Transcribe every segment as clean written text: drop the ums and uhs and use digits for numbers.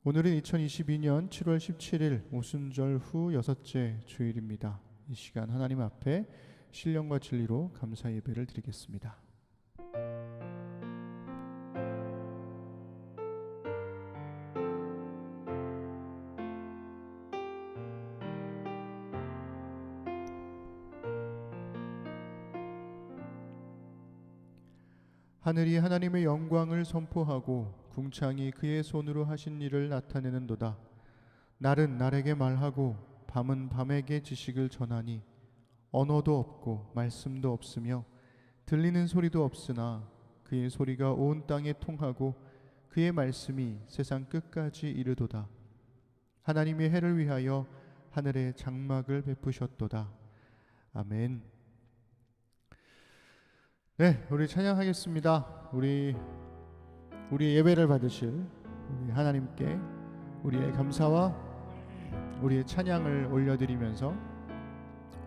오늘은 2022년 7월 17일 오순절 후 여섯째 주일입니다. 이 시간 하나님 앞에 신령과 진리로 감사 예배를 드리겠습니다. 하늘이 하나님의 영광을 선포하고 궁창이 그의 손으로 하신 일을 나타내는도다. 날은 날에게 말하고 밤은 밤에게 지식을 전하니 언어도 없고 말씀도 없으며 들리는 소리도 없으나 그의 소리가 온 땅에 통하고 그의 말씀이 세상 끝까지 이르도다. 하나님의 해를 위하여 하늘에 장막을 베푸셨도다. 아멘. 네, 우리 찬양하겠습니다. 우리 예배를 받으실 우리 하나님께 우리의 감사와 우리의 찬양을 올려드리면서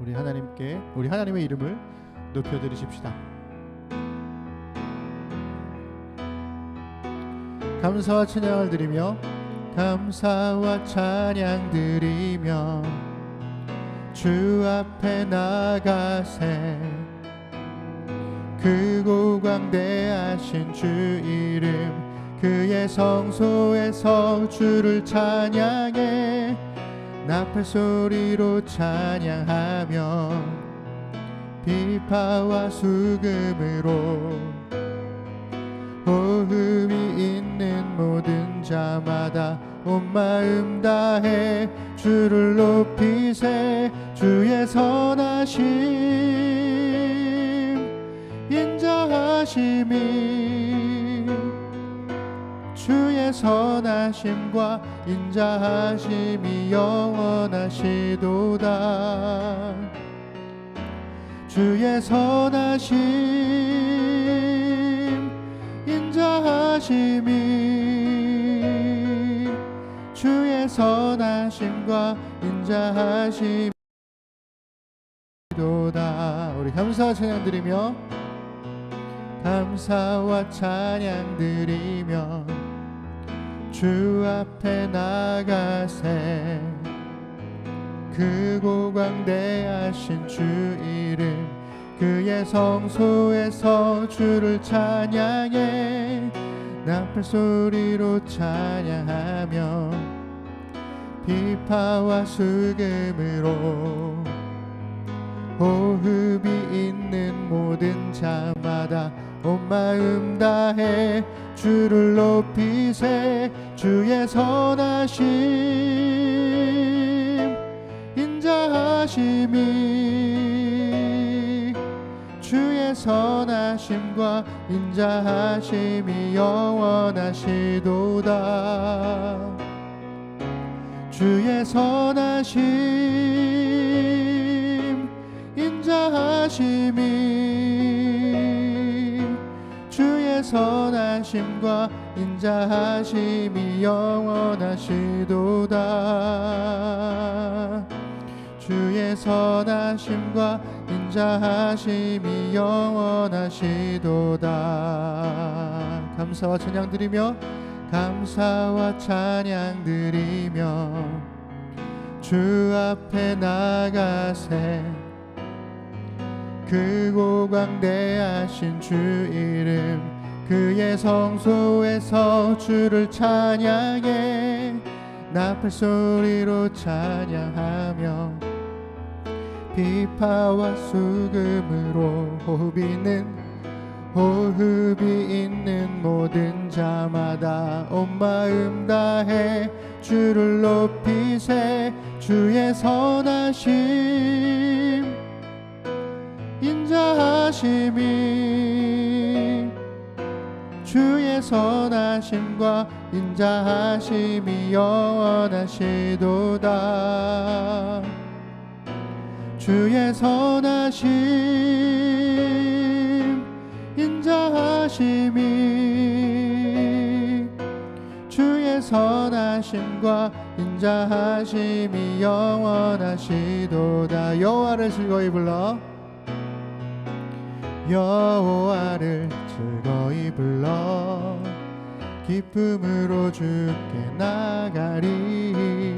우리 하나님의 이름을 높여드리십시다. 감사와 찬양을 드리며 감사와 찬양 드리며 주 앞에 나가세 크고 광대하신 주 이름 그의 성소에서 주를 찬양해 나팔 소리로 찬양하며 비파와 수금으로 호흡이 있는 모든 자마다 온 마음 다해 주를 높이세 주의 선하심 인자하심이 주의 선하심과 인자하심이 영원하시도다. 주의 선하심 인자하심이 주의 선하심과 인자하심이 도다. 우리 감사와 찬양 드리며 감사와 찬양 드리며 주 앞에 나가세 크고 광대하신 주 이름 그의 성소에서 주를 찬양해 나팔 소리로 찬양하며 비파와 수금으로 호흡이 있는 모든 자마다 온 마음 다해 주를 높이세 주의 선하심 인자하심이 주의 선하심과 인자하심이 영원하시도다. 주의 선하심 인자하심이 주의 선하심과 인자하심이 영원하시도다. 주의 선하심과 인자하심이 영원하시도다. 감사와 찬양 드리며 감사와 찬양 드리며 주 앞에 나가세 크고 광대하신 주 이름 그의 성소에서 주를 찬양해 나팔 소리로 찬양하며 비파와 수금으로 호흡이 있는 모든 자마다 온 마음 다해 주를 높이세 주의 선하심 인자하심이 주의 선하심과 인자하심이 영원하시도다. 주의 선하심 인자하심이 주의 선하심과 인자하심이 영원하시도다. 여호와를 즐거이 불러 여호와를 즐거이 불러 기쁨으로 주께 나가리.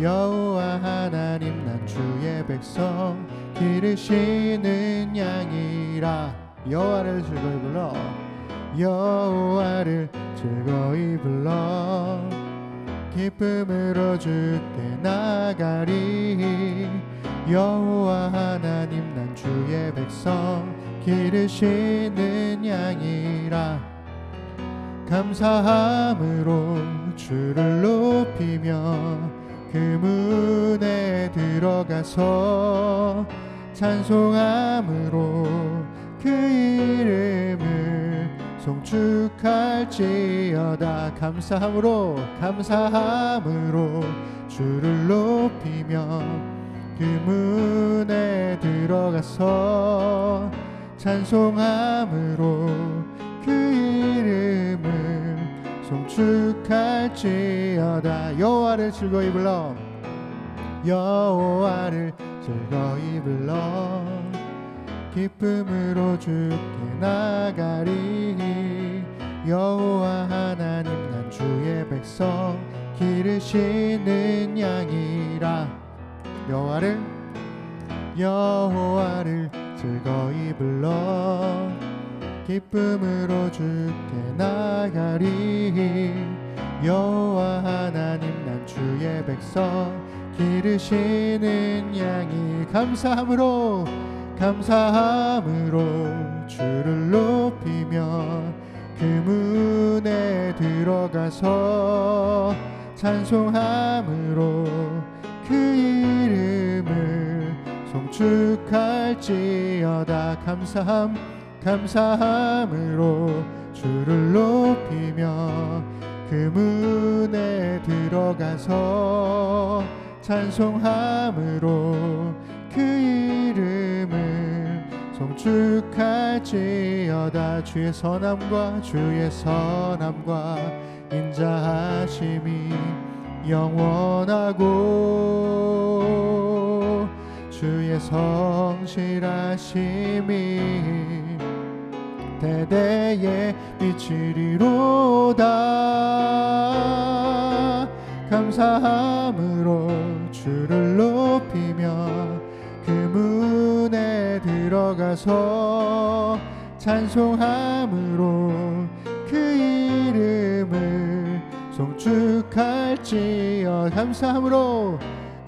여호와 하나님 난 주의 백성 기르시는 양이라. 여호와를 즐거이 불러. 여호와를 즐거이 불러. 기쁨으로 주께 나가리. 여호와 하나님 난 주의 백성 기르시는 양이라. 감사함으로 주를 높이며 그 문에 들어가서 찬송함으로 그 이름을 송축할지어다. 감사함으로 주를 높이며 그 문에 들어가서 찬송함으로 그 이름을 송축할지어다. 여호와를 즐거이 불러. 여호와를 즐거이 불러. 기쁨으로 주께 나가리. 여호와 하나님 난 주의 백성 기르시는 양이라. 여호와를 즐거이 불러. 기쁨으로 주께 나가리. 여호와 하나님 난 주의 백성 기르시는 양이. 감사함으로 주를 높이며 그 문에 들어가서 찬송함으로 그 이름을 송축할지어다. 감사함으로 주를 높이며 그 문에 들어가서 찬송함으로 그 이름을 송축할지어다. 주의 선함과 인자하심이 영원하고 주의 성실하심이 대대에 비치리로다. 감사함으로 주를 높이며 그 문에 들어가서 찬송함으로 그 이름을 송축할지어.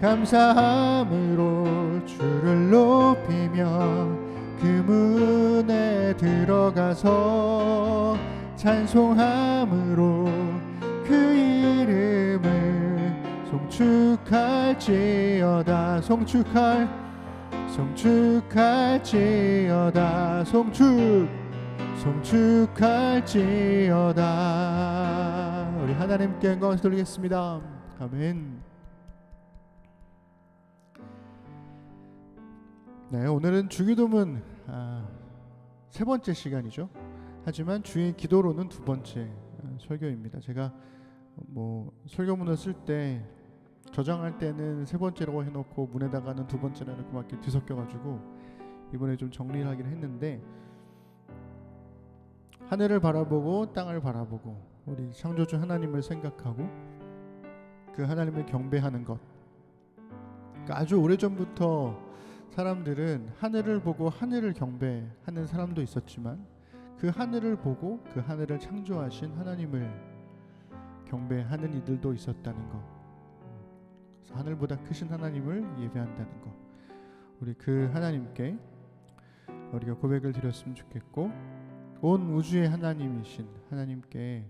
감사함으로 주를 높이며 그 문에 들어가서 찬송함으로 그 이름을 송축할지어다. 송축할지어다. 송축할지어다. 우리 하나님께 영광을 돌리겠습니다. 아멘. 네, 오늘은 주기도문 세 번째 시간이죠. 하지만 주의 기도로는 두 번째 설교입니다. 제가 설교문을 쓸 때 저장할 때는 세 번째라고 해놓고 문에다가는 두 번째라 해놓고 막 이렇게 뒤섞여가지고 이번에 좀 정리를 하긴 했는데, 하늘을 바라보고 땅을 바라보고 우리 창조주 하나님을 생각하고 그 하나님을 경배하는 것. 그러니까 아주 오래전부터 사람들은 하늘을 보고 하늘을 경배하는 사람도 있었지만 그 하늘을 보고 그 하늘을 창조하신 하나님을 경배하는 이들도 있었다는 것. 그래서 하늘보다 크신 하나님을 예배한다는 것. 우리 그 하나님께 우리가 고백을 드렸으면 좋겠고, 온 우주의 하나님이신 하나님께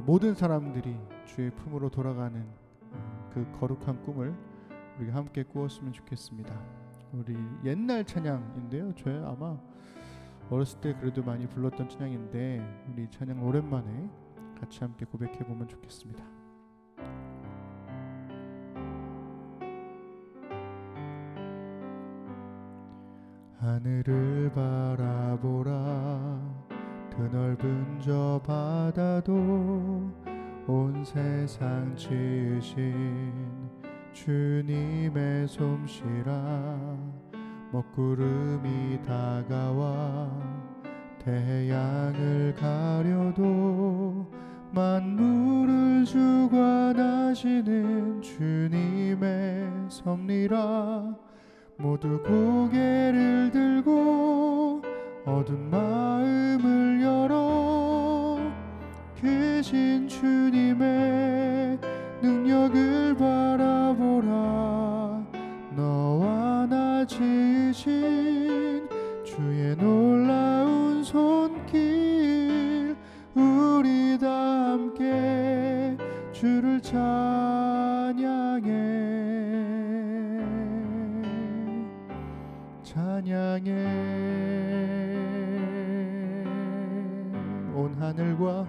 모든 사람들이 주의 품으로 돌아가는 그 거룩한 꿈을 우리가 함께 꾸었으면 좋겠습니다. 우리 옛날 찬양인데요, 저희 아마 어렸을 때 그래도 많이 불렀던 찬양인데 우리 찬양 오랜만에 같이 함께 고백해보면 좋겠습니다. 하늘을 바라보라. 드넓은 저 바다도 온 세상 지으신 주님의 솜씨라. 먹구름이 다가와 태양을 가려도 만물을 주관하시는 주님의 섭리라. 모두 고개를 들고 어두운 마음을 열어 크신 주님의 능력을 바라보라. 너와 나 지으신 주의 놀라운 손길, 우리 다 함께 주를 찬양해. 온 하늘과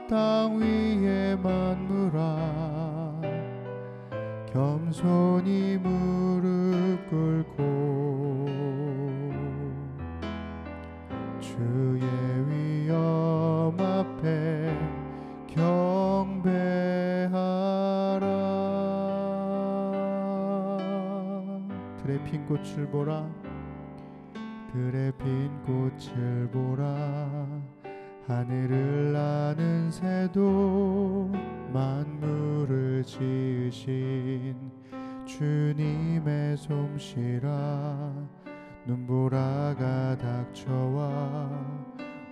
땅 위의 만물아, 겸손히 무릎 꿇고 주의 위엄 앞에 경배하라. 들의 핀 꽃을 보라. 들의 핀 꽃을 보라. 하늘을 나는 새도 만물을 지으신 주님의 솜씨라. 눈보라가 닥쳐와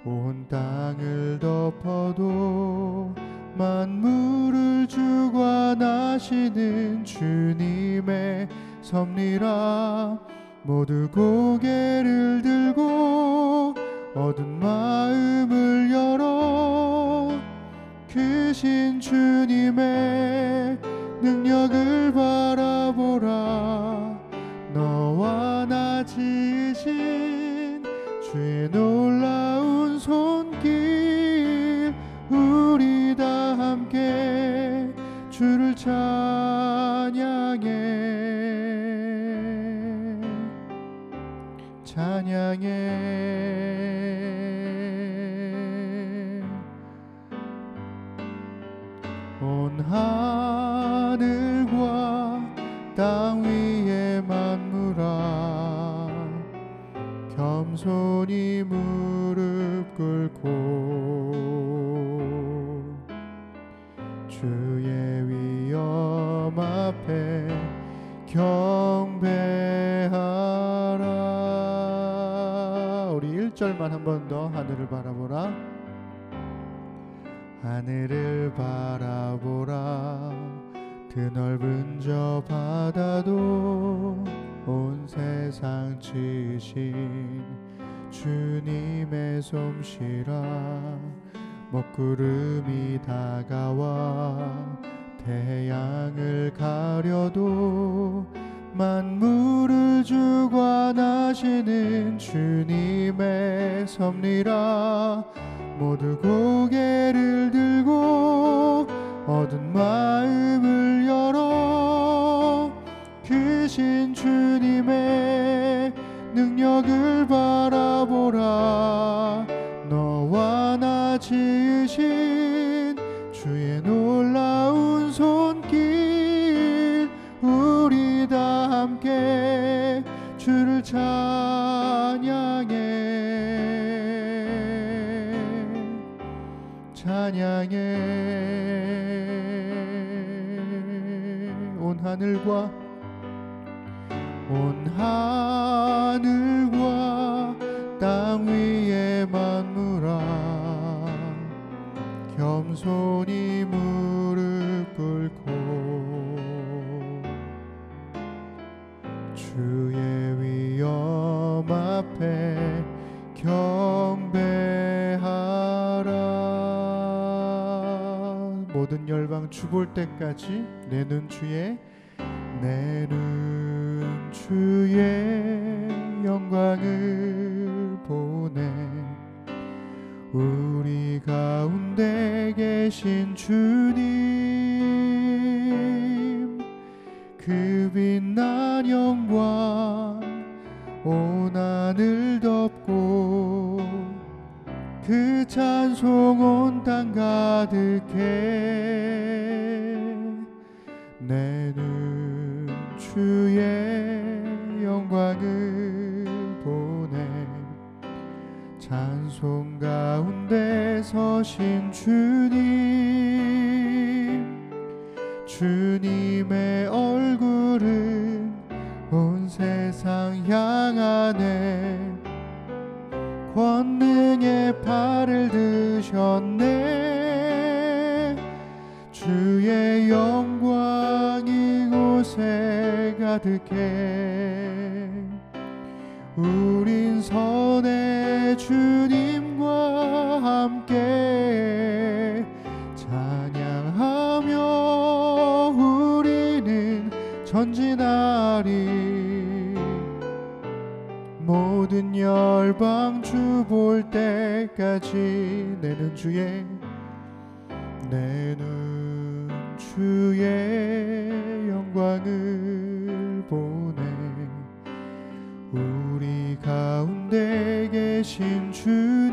온 땅을 덮어도 만물을 주관하시는 주님의 섭리라. 모두 고개를 들고 어두운 마음을 열어 크신 주님의 능력을 바라보라. 너와 나 지으신 주의 놀라운 손길, 우리 다 함께 주를 찬양해. 온 하늘과 땅 위의 만물아, 겸손히 무릎 꿇고 주의 위엄 앞에 경배하라. 우리 1절만 한 번 더. 하늘을 바라보라. 하늘을 바라보라. 드넓은 저 바다도 온 세상 지으신 주님의 솜씨라. 먹구름이 다가와 태양을 가려도 만물을 주관하시는 주님의 섭리라. 모두 고개를 들고 어두운 마음을 열어 크신 주님의 능력을 바라보라. 너와 나 지으신 주의 놀라운 손길, 우리 다 함께 주를 찬양해. 온 하늘과 땅 위의 만물아, 겸손히 무릎 꿇고 주의 위엄 앞에 경배하라. 모든 열방 주 볼 때까지 내 눈 주의 영광을 보네. 우리 가운데 계신 주님, 그 빛난 영광 온 하늘 덮고 그 찬송 온 땅 가득해. 내 눈 주의 영광을 보네. 찬송 가운데 서신 주님의 얼굴은 온 세상 향하네. 권능의 팔을 드셨네. 주의 영광 이곳에 가득해. 우린 선의 주님과 함께 찬양하며 우리는 전진하리. 모든 열방 주 볼 때까지 내는 주의 영광을 보네. 우리 가운데 계신 주님,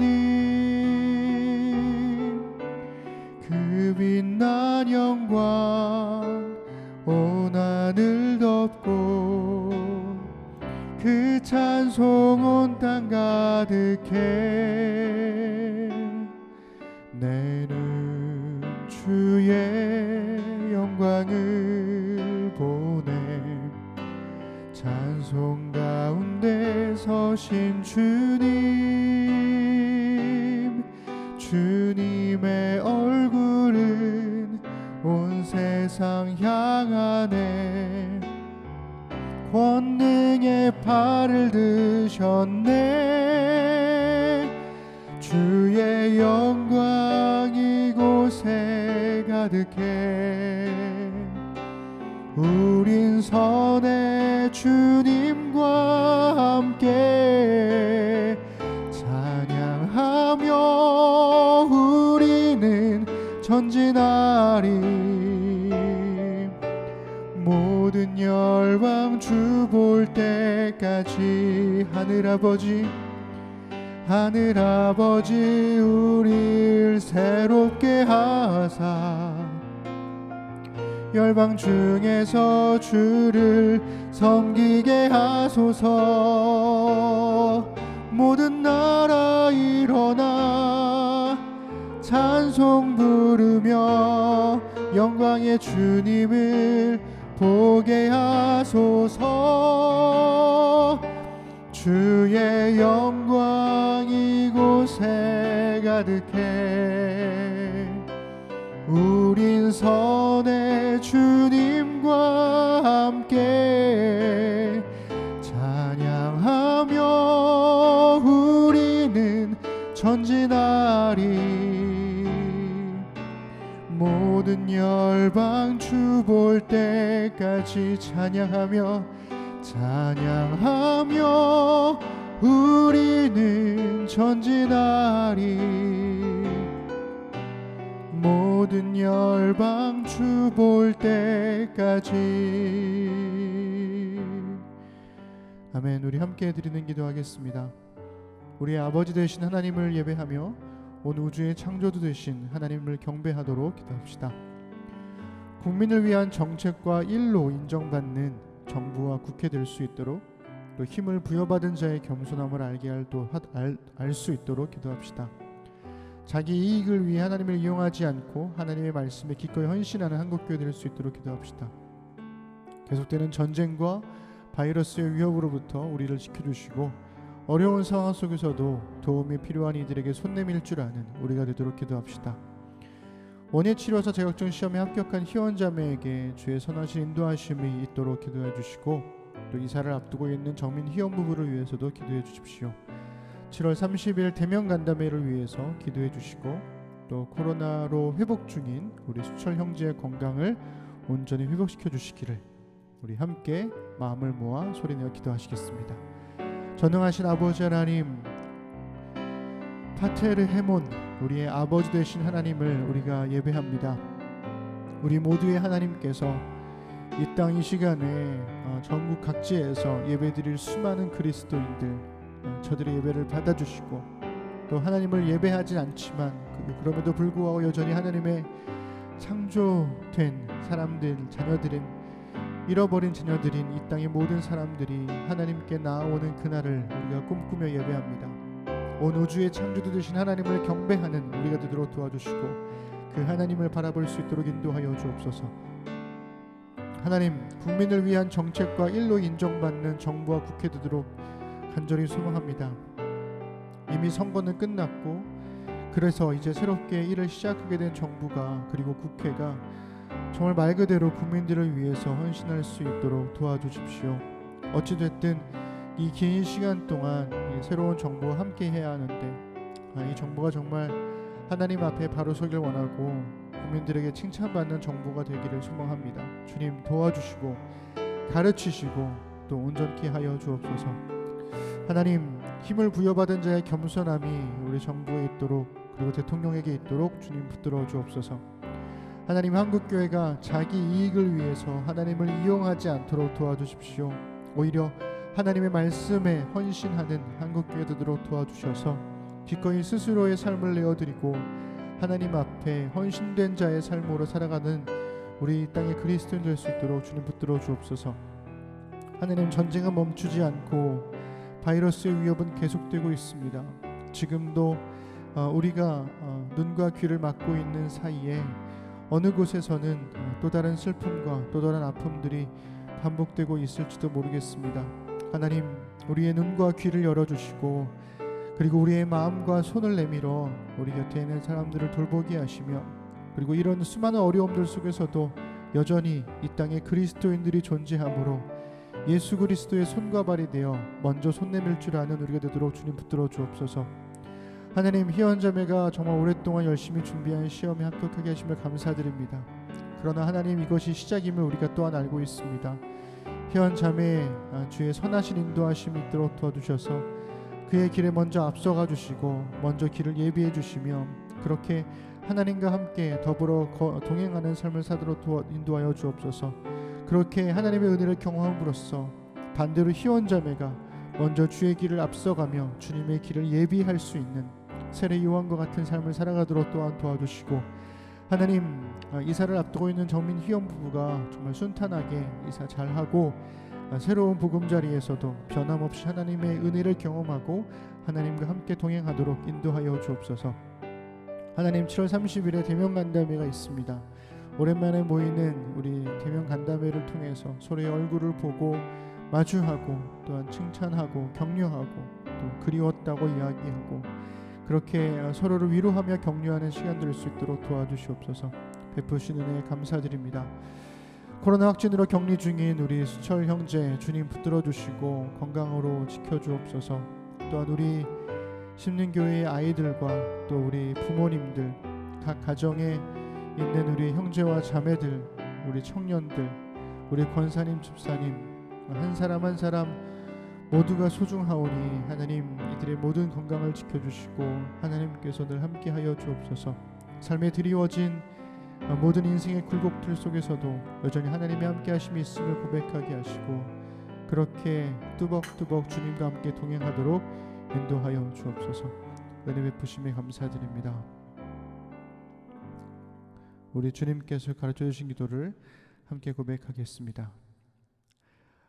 그 빛난 영광 온 하늘 덮고 그 찬송 온 땅 가득해. 내는 주의 영광을 보내. 찬송 가운데 서신 주님의 얼굴은 온 세상 향하네. 권능의 팔을 드셨네. 주의 영광 이곳에 가득해. 우린 선의 주님과 함께 찬양하며 우리는 전진하리. 모든 열방 주 볼 때까지 하늘아버지 우릴 새롭게 하사 열방 중에서 주를 섬기게 하소서. 모든 나라 일어나 찬송 부르며 영광의 주님을 보게 하소서. 주의 영광 이곳에 가득해. 우린 선의 주님과 함께 찬양하며 우리는 전진하리. 모든 열방 주 볼 때까지 찬양하며 우리는 전진하리. 모든 열방 주 볼 때까지. 아멘. 우리 함께 드리는 기도하겠습니다. 우리의 아버지 되신 하나님을 예배하며 온 우주의 창조주 되신 하나님을 경배하도록 기도합시다. 국민을 위한 정책과 일로 인정받는 정부와 국회 될 수 있도록, 또 힘을 부여받은 자의 겸손함을 알 수 있도록 기도합시다. 자기 이익을 위해 하나님을 이용하지 않고 하나님의 말씀에 기꺼이 헌신하는 한국교회 될 수 있도록 기도합시다. 계속되는 전쟁과 바이러스의 위협으로부터 우리를 지켜주시고 어려운 상황 속에서도 도움이 필요한 이들에게 손 내밀 줄 아는 우리가 되도록 기도합시다. 원예치료사 자격증 시험에 합격한 희원자매에게 주의 선하신 인도하심이 있도록 기도해 주시고, 또 이사를 앞두고 있는 정민 희원 부부를 위해서도 기도해 주십시오. 7월 30일 대면 간담회를 위해서 기도해 주시고, 또 코로나로 회복 중인 우리 수철 형제의 건강을 온전히 회복시켜 주시기를 우리 함께 마음을 모아 소리내어 기도하시겠습니다. 전능하신 아버지 하나님, 파테르 헤몬, 우리의 아버지 되신 하나님을 우리가 예배합니다. 우리 모두의 하나님께서 이 땅 이 시간에 전국 각지에서 예배드릴 수많은 그리스도인들, 저들의 예배를 받아주시고, 또 하나님을 예배하진 않지만 그럼에도 불구하고 여전히 하나님의 창조된 사람들, 자녀들인, 잃어버린 자녀들인 이 땅의 모든 사람들이 하나님께 나아오는 그날을 우리가 꿈꾸며 예배합니다. 온 우주의 창조주 되신 하나님을 경배하는 우리가 되도록 도와주시고 그 하나님을 바라볼 수 있도록 인도하여 주옵소서. 하나님, 국민을 위한 정책과 일로 인정받는 정부와 국회 되도록 간절히 소망합니다. 이미 선거는 끝났고 그래서 이제 새롭게 일을 시작하게 된 정부가 그리고 국회가 정말 말 그대로 국민들을 위해서 헌신할 수 있도록 도와주십시오. 어찌됐든 이 긴 시간 동안 이 새로운 정부와 함께 해야 하는데 이 정부가 정말 하나님 앞에 바로 서길 원하고 국민들에게 칭찬받는 정부가 되기를 소망합니다. 주님 도와주시고 가르치시고 또 온전케 하여 주옵소서. 하나님, 힘을 부여받은 자의 겸손함이 우리 정부에 있도록 그리고 대통령에게 있도록 주님 붙들어 주옵소서. 하나님, 한국교회가 자기 이익을 위해서 하나님을 이용하지 않도록 도와주십시오. 오히려 하나님의 말씀에 헌신하는 한국교회 되도록 도와주셔서 기꺼이 스스로의 삶을 내어드리고 하나님 앞에 헌신된 자의 삶으로 살아가는 우리 땅의 그리스도인 될 수 있도록 주님 붙들어 주옵소서. 하나님, 전쟁은 멈추지 않고 바이러스의 위협은 계속되고 있습니다. 지금도 우리가 눈과 귀를 막고 있는 사이에 어느 곳에서는 또 다른 슬픔과 또 다른 아픔들이 반복되고 있을지도 모르겠습니다. 하나님, 우리의 눈과 귀를 열어주시고 그리고 우리의 마음과 손을 내밀어 우리 곁에 있는 사람들을 돌보게 하시며 그리고 이런 수많은 어려움들 속에서도 여전히 이 땅에 그리스도인들이 존재하므로 예수 그리스도의 손과 발이 되어 먼저 손 내밀 줄 아는 우리가 되도록 주님 붙들어 주옵소서. 하나님, 희원자매가 정말 오랫동안 열심히 준비한 시험에 합격하게 하심을 감사드립니다. 그러나 하나님, 이것이 시작임을 우리가 또한 알고 있습니다. 희원자매의 주의 선하신 인도하심이 있도록 도와주셔서 그의 길에 먼저 앞서가 주시고 먼저 길을 예비해 주시며 그렇게 하나님과 함께 더불어 동행하는 삶을 사도록 인도하여 주옵소서. 그렇게 하나님의 은혜를 경험함으로써 반대로 희원자매가 먼저 주의 길을 앞서가며 주님의 길을 예비할 수 있는 세례 요한과 같은 삶을 살아가도록 또한 도와주시고 하나님, 이사를 앞두고 있는 정민 희원 부부가 정말 순탄하게 이사 잘하고 새로운 보금자리에서도 변함없이 하나님의 은혜를 경험하고 하나님과 함께 동행하도록 인도하여 주옵소서. 하나님, 7월 30일에 대면 간담회가 있습니다. 오랜만에 모이는 우리 대면 간담회를 통해서 서로의 얼굴을 보고 마주하고 또한 칭찬하고 격려하고 또 그리웠다고 이야기하고 그렇게 서로를 위로하며 격려하는 시간 될 수 있도록 도와주시옵소서. 베푸신 은혜에 감사드립니다. 코로나 확진으로 격리 중인 우리 수철 형제 주님 붙들어 주시고 건강으로 지켜주옵소서. 또한 우리 심령교회의 아이들과 또 우리 부모님들, 각 가정에 있는 우리 형제와 자매들, 우리 청년들, 우리 권사님, 집사님 한 사람 한 사람 모두가 소중하오니 하나님, 이들의 모든 건강을 지켜주시고 하나님께서 늘 함께하여 주옵소서. 삶에 드리워진 모든 인생의 굴곡들 속에서도 여전히 하나님의 함께하심이 있음을 고백하게 하시고 그렇게 뚜벅뚜벅 주님과 함께 동행하도록 인도하여 주옵소서. 은혜 베푸심에 감사드립니다. 우리 주님께서 가르쳐 주신 기도를 함께 고백하겠습니다.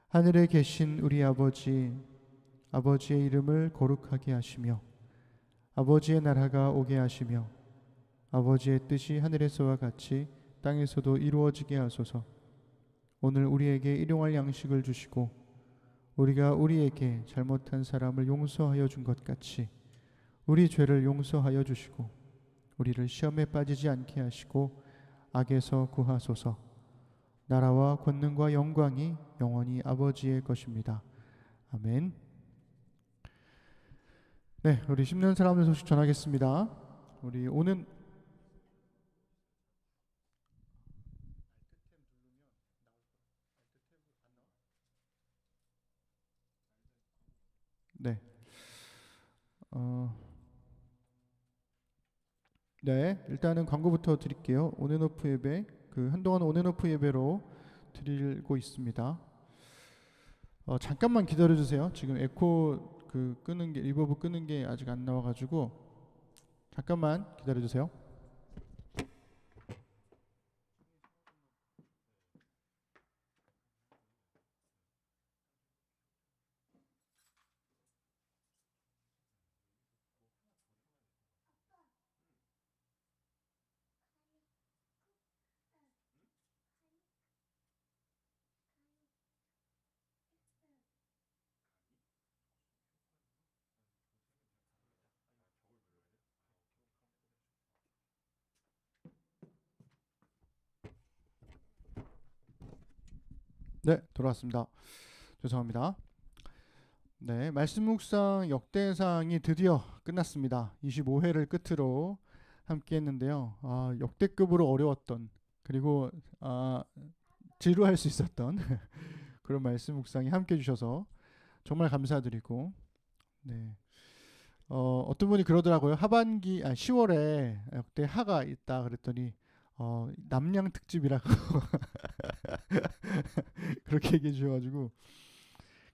하늘에 계신 우리 아버지, 아버지의 이름을 거룩하게 하시며 아버지의 나라가 오게 하시며 아버지의 뜻이 하늘에서와 같이 땅에서도 이루어지게 하소서. 오늘 우리에게 일용할 양식을 주시고 우리가 우리에게 잘못한 사람을 용서하여 준 것 같이 우리 죄를 용서하여 주시고 우리를 시험에 빠지지 않게 하시고 악에서 구하소서. 나라와 권능과 영광이 영원히 아버지의 것입니다. 아멘. 네, 우리 심는 사람들 소식 전하겠습니다. 우리 오는 네. 네, 일단은 광고부터 드릴게요. 온앤오프 예배, 한동안 온앤오프 예배로 드리고 있습니다. 잠깐만 기다려 주세요. 지금 에코 끄는 게 리버브 끄는 게 아직 안 나와 가지고 잠깐만 기다려 주세요. 네, 돌아왔습니다. 죄송합니다. 네, 말씀 묵상 역대상이 드디어 끝났습니다. 25회를 끝으로 함께 했는데요. 역대급으로 어려웠던, 그리고 지루할 수 있었던 그런 말씀 묵상이 함께 해주셔서 정말 감사드리고, 네. 어떤 분이 그러더라고요. 10월에 역대 하가 있다 그랬더니 남양 특집이라고 그렇게 얘기해 주셔가지고,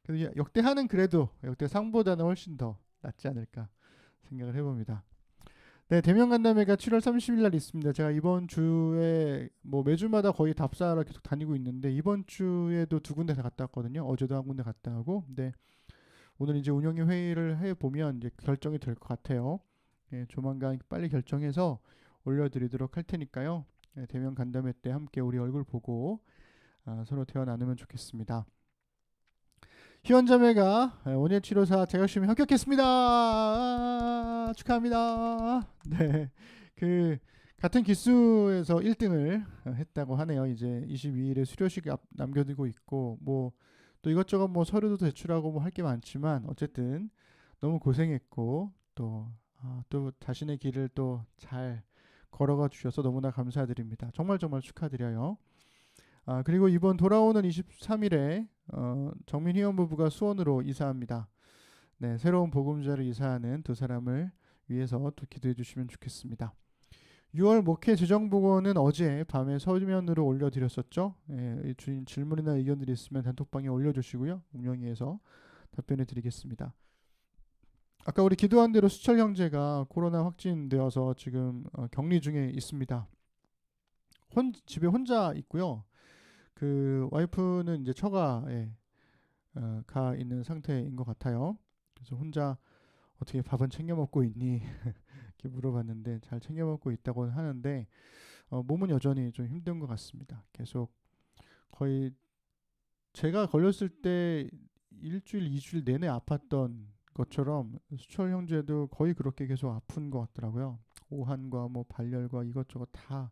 그래서 역대하는 그래도 역대상보다는 훨씬 더 낫지 않을까 생각을 해봅니다. 네, 대면 간담회가 7월 30일 날 있습니다. 제가 이번 주에 뭐 매주마다 거의 답사하러 계속 다니고 있는데, 이번 주에도 2군데 다 갔다 왔거든요. 어제도 한 군데 갔다 하고, 네, 오늘 이제 운영위 회의를 해 보면 이제 결정이 될 것 같아요. 예, 조만간 빨리 결정해서 올려드리도록 할 테니까요. 예, 대면 간담회 때 함께 우리 얼굴 보고 서로 대화 나누면 좋겠습니다. 희원자매가 원예치료사 자격시험에 합격했습니다. 축하합니다. 네, 그 같은 기수에서 1등을 했다고 하네요. 이제 22일에 수료식 남겨두고 있고, 뭐 또 이것저것 뭐 서류도 제출하고 뭐 할 게 많지만 어쨌든 너무 고생했고, 또 자신의 길을 또 잘 걸어가 주셔서 너무나 감사드립니다. 정말 축하드려요. 그리고 이번 돌아오는 23일에 정민 희원 부부가 수원으로 이사합니다. 네, 새로운 보금자를 이사하는 두 사람을 위해서 또 기도해 주시면 좋겠습니다. 6월 목회 재정보고는 어제 밤에 서면으로 올려드렸었죠. 예, 주인 질문이나 의견들이 있으면 단톡방에 올려주시고요. 운영위에서 답변해 드리겠습니다. 아까 우리 기도한 대로 수철 형제가 코로나 확진되어서 지금 격리 중에 있습니다. 집에 혼자 있고요. 그 와이프는 이제 처가에 가 있는 상태인 것 같아요. 그래서 혼자 어떻게 밥은 챙겨 먹고 있니? 이렇게 물어봤는데 잘 챙겨 먹고 있다고 하는데 몸은 여전히 좀 힘든 것 같습니다. 계속 거의 제가 걸렸을 때 일주일, 2주일 내내 아팠던 것처럼 수철 형제도 거의 그렇게 계속 아픈 것 같더라고요. 오한과 뭐 발열과 이것저것 다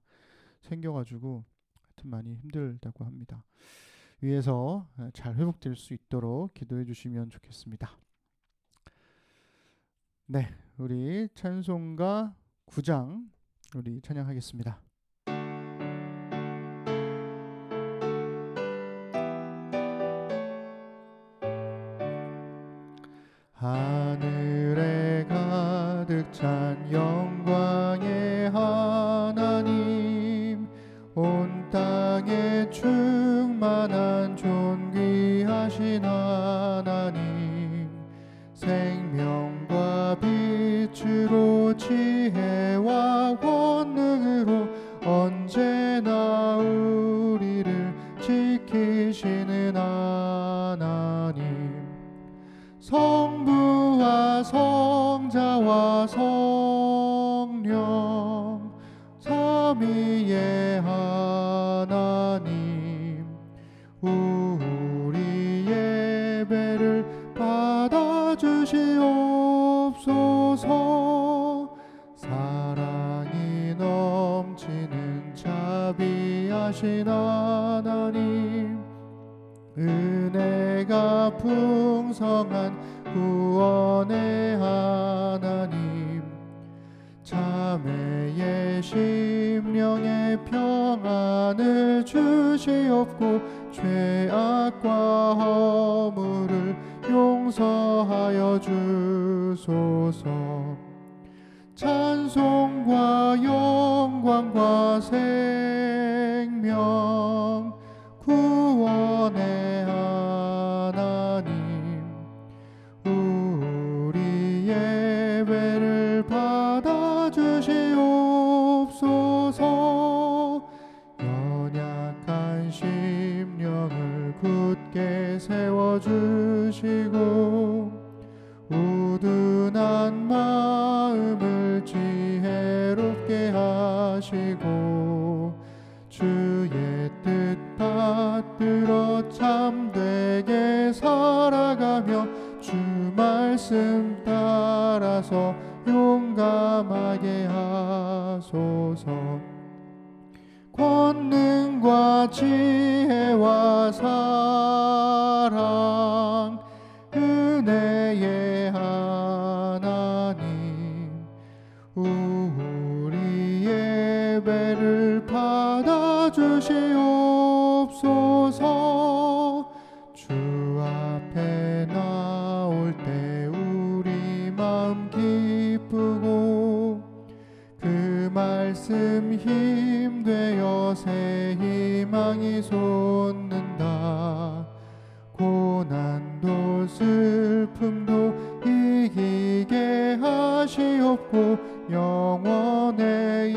생겨가지고 하여튼 많이 힘들다고 합니다. 위에서 잘 회복될 수 있도록 기도해 주시면 좋겠습니다. 네, 우리 찬송가 9장 우리 찬양하겠습니다. 하늘에 가득 찬 영광의 하나님, 온 땅에 충만한 존귀하신 하나님, 생명과 빛으로 지혜와 권능으로 언제나 우리를 지키시는 하나님, 성부와 성자와 성령 삼위의 하나님, 우리 예배를 받아주시옵소서. 사랑이 넘치는 자비하신 하나님, 은혜가 풍성한 구원의 하나님, 자매의 심령에 평안을 주시옵고 죄악과 허물을 용서하여 주소서. 찬송과 영광과 생명 구원의 하나님, 우리 예배를 받아주시옵소서. 연약한 심령을 굳게 세워주시고 우둔한 마음을 지혜롭게 하시고 주의 뜻 받들어 참되게 살아가며 주 말씀 따라서 용감하게 하소서. 권능과 지혜와 사랑 은혜의 하나님 우리 예배를 받아주시옵소서. 주 앞에 나올 때 우리 마음 기쁘고 그 말씀 힘되어 새 희망이 솟는다. 고난도 슬픔도 이기게 하시옵고 영원에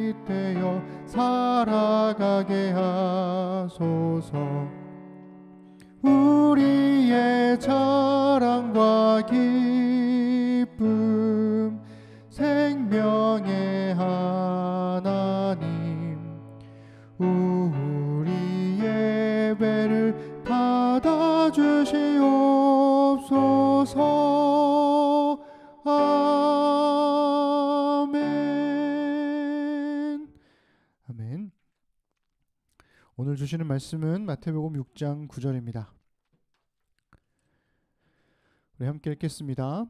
잇대어 살아가게 하소서. 우리의 자랑과 기쁨 생명의 하나님 우리 예배를 받아주시옵소서. 아멘. 아멘. 오늘 주시는 말씀은 마태복음 6장 9절입니다. 우리 함께 읽겠습니다.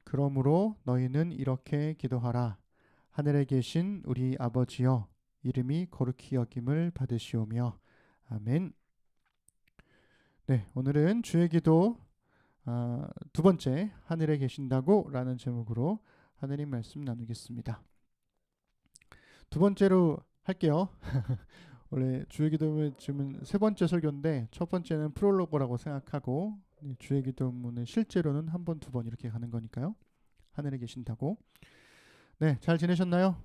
그러므로 너희는 이렇게 기도하라. 하늘에 계신 우리 아버지여 이름이 거룩히 여김을 받으시오며. 아멘. 네, 오늘은 주의 기도 두 번째 하늘에 계신다고 라는 제목으로 하느님 말씀 나누겠습니다. 두 번째로 할게요. 원래 주의 기도는 지금 세 번째 설교인데 첫 번째는 프롤로그라고 생각하고 주의 기도문은 실제로는 한 번, 두 번 이렇게 가는 거니까요. 하늘에 계신다고. 네, 잘 지내셨나요?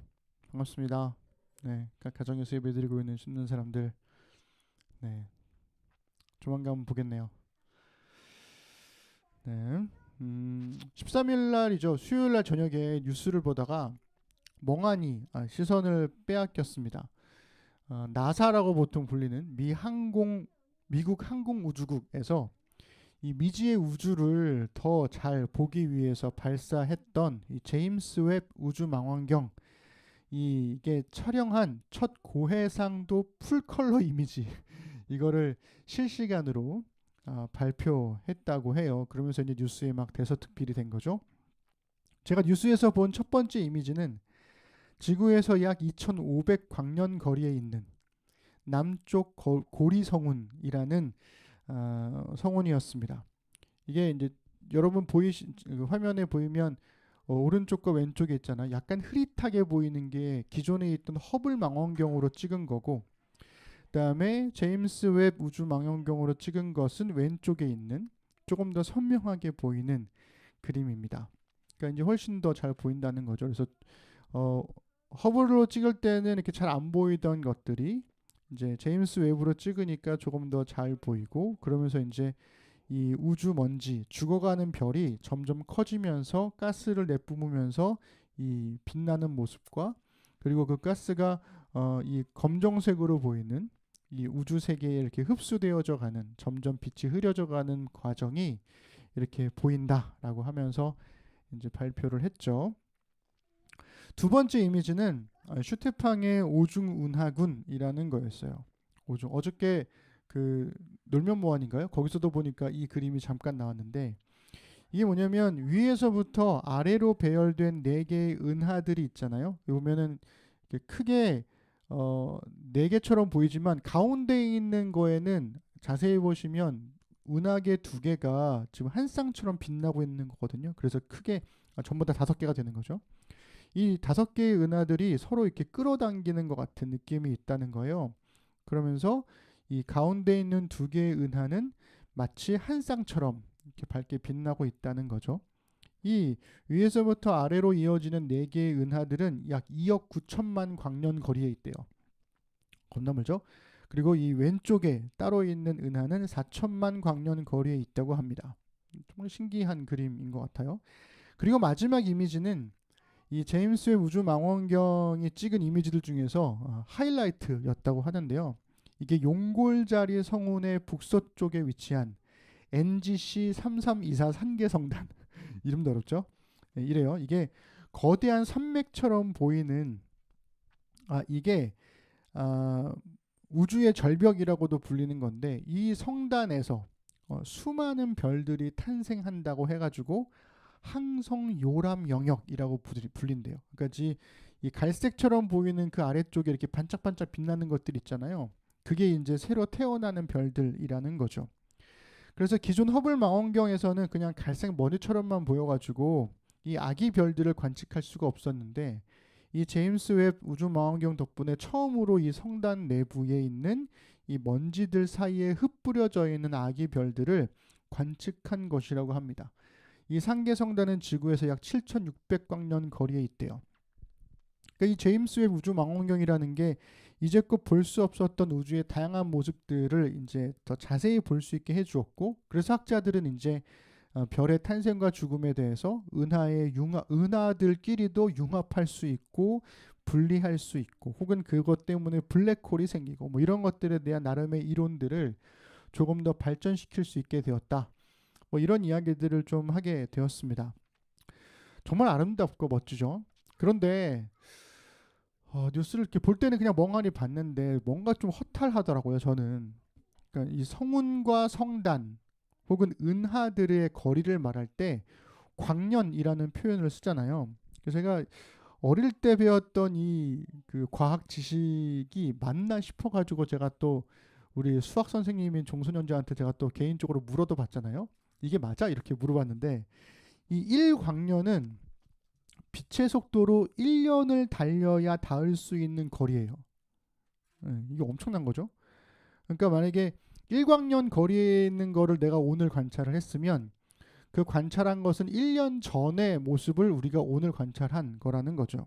반갑습니다. 네, 각 가정에서 예배드리고 있는 사람들, 네, 조만간 보겠네요. 네, 13일 날이죠. 수요일 날 저녁에 뉴스를 보다가 멍하니 시선을 빼앗겼습니다. 나사라고 보통 불리는 미국 항공우주국에서 이 미지의 우주를 더 잘 보기 위해서 발사했던 이 제임스 웹 우주망원경 이게 촬영한 첫 고해상도 풀컬러 이미지 이거를 실시간으로 발표했다고 해요. 그러면서 이제 뉴스에 막 대서특필이 된 거죠. 제가 뉴스에서 본 첫 번째 이미지는 지구에서 약 2,500광년 거리에 있는 남쪽 고리성운이라는 성운이었습니다. 이게 이제 여러분 화면에 보이면 오른쪽과 왼쪽에 있잖아. 약간 흐릿하게 보이는 게 기존에 있던 허블 망원경으로 찍은 거고, 그다음에 제임스 웹 우주 망원경으로 찍은 것은 왼쪽에 있는 조금 더 선명하게 보이는 그림입니다. 그러니까 이제 훨씬 더 잘 보인다는 거죠. 그래서 허블로 찍을 때는 이렇게 잘 안 보이던 것들이 이제 제임스 웹으로 찍으니까 조금 더 잘 보이고, 그러면서 이제 이 우주 먼지, 죽어가는 별이 점점 커지면서 가스를 내뿜으면서 이 빛나는 모습과, 그리고 그 가스가 이 검정색으로 보이는 이 우주 세계에 이렇게 흡수되어져 가는, 점점 빛이 흐려져 가는 과정이 이렇게 보인다라고 하면서 이제 발표를 했죠. 두 번째 이미지는 슈테팡의 오중운하군이라는 거였어요. 어저께 그 놀면 뭐하니까요? 거기서도 보니까 이 그림이 잠깐 나왔는데, 이게 뭐냐면 위에서부터 아래로 배열된 4개의 은하들이 있잖아요. 보면은 크게 4개처럼 보이지만 가운데 있는 거에는 자세히 보시면 은하계 2개가 지금 한 쌍처럼 빛나고 있는 거거든요. 그래서 크게 전부 다 5개가 되는 거죠. 이 5개의 은하들이 서로 이렇게 끌어당기는 것 같은 느낌이 있다는 거예요. 그러면서 이 가운데 있는 2개의 은하는 마치 한 쌍처럼 이렇게 밝게 빛나고 있다는 거죠. 이 위에서부터 아래로 이어지는 4개의 은하들은 약 2억 9천만 광년 거리에 있대요. 겁나 멀죠? 그리고 이 왼쪽에 따로 있는 은하는 4천만 광년 거리에 있다고 합니다. 정말 신기한 그림인 것 같아요. 그리고 마지막 이미지는 이 제임스 웹 우주 망원경이 찍은 이미지들 중에서 하이라이트였다고 하는데요. 이게 용골자리 성운의 북서쪽에 위치한 NGC 3324 산계성단 이름도 어렵죠? 네, 이래요. 이게 거대한 산맥처럼 보이는 이게 아, 우주의 절벽이라고도 불리는 건데 이 성단에서 수많은 별들이 탄생한다고 해가지고 항성 요람 영역이라고 불린대요. 그러니까 이 갈색처럼 보이는 그 아래쪽에 이렇게 반짝반짝 빛나는 것들 있잖아요. 그게 이제 새로 태어나는 별들이라는 거죠. 그래서 기존 허블 망원경에서는 그냥 갈색 머리처럼만 보여가지고 이 아기 별들을 관측할 수가 없었는데 이 제임스 웹 우주 망원경 덕분에 처음으로 이 성단 내부에 있는 이 먼지들 사이에 흩뿌려져 있는 아기 별들을 관측한 것이라고 합니다. 이 상계 성단은 지구에서 약 7,600광년 거리에 있대요. 그러니까 이 제임스 웹 우주 망원경이라는 게 이제껏 볼 수 없었던 우주의 다양한 모습들을 이제 더 자세히 볼 수 있게 해주었고, 그래서 학자들은 이제 별의 탄생과 죽음에 대해서 은하들끼리도 융합할 수 있고 분리할 수 있고, 혹은 그것 때문에 블랙홀이 생기고 뭐 이런 것들에 대한 나름의 이론들을 조금 더 발전시킬 수 있게 되었다. 뭐 이런 이야기들을 좀 하게 되었습니다. 정말 아름답고 멋지죠. 그런데 뉴스를 이렇게 볼 때는 그냥 멍하니 봤는데 뭔가 좀 허탈하더라고요. 저는. 그러니까 이 성운과 성단 혹은 은하들의 거리를 말할 때 광년이라는 표현을 쓰잖아요. 그래서 제가 어릴 때 배웠던 이 그 과학 지식이 맞나 싶어가지고 제가 또 우리 수학 선생님인 종소년자한테 제가 또 개인적으로 물어도 봤잖아요. 이게 맞아? 이렇게 물어봤는데 이 1광년은 빛의 속도로 1년을 달려야 닿을 수 있는 거리예요. 이게 엄청난 거죠. 그러니까 만약에 1광년 거리에 있는 거를 내가 오늘 관찰을 했으면 그 관찰한 것은 1년 전의 모습을 우리가 오늘 관찰한 거라는 거죠.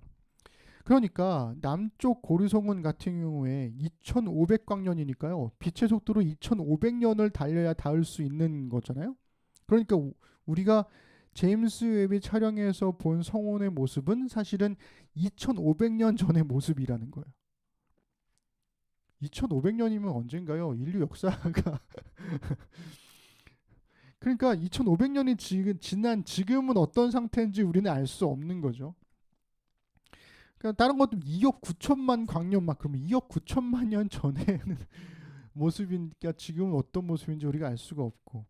그러니까 남쪽 고리송은 같은 경우에 2500광년이니까요. 빛의 속도로 2500년을 달려야 닿을 수 있는 거잖아요. 그러니까 우리가 제임스 웹이 촬영해서 본 성운의 모습은 사실은 2500년 전의 모습이라는 거예요. 2500년이면 언젠가요? 인류 역사가 그러니까 2500년이 지난 지금은 어떤 상태인지 우리는 알 수 없는 거죠. 그러니까 다른 것도 2억 9천만 광년 막 그러면 2억 9천만 년 전에는 모습이니까 지금은 어떤 모습인지 우리가 알 수가 없고.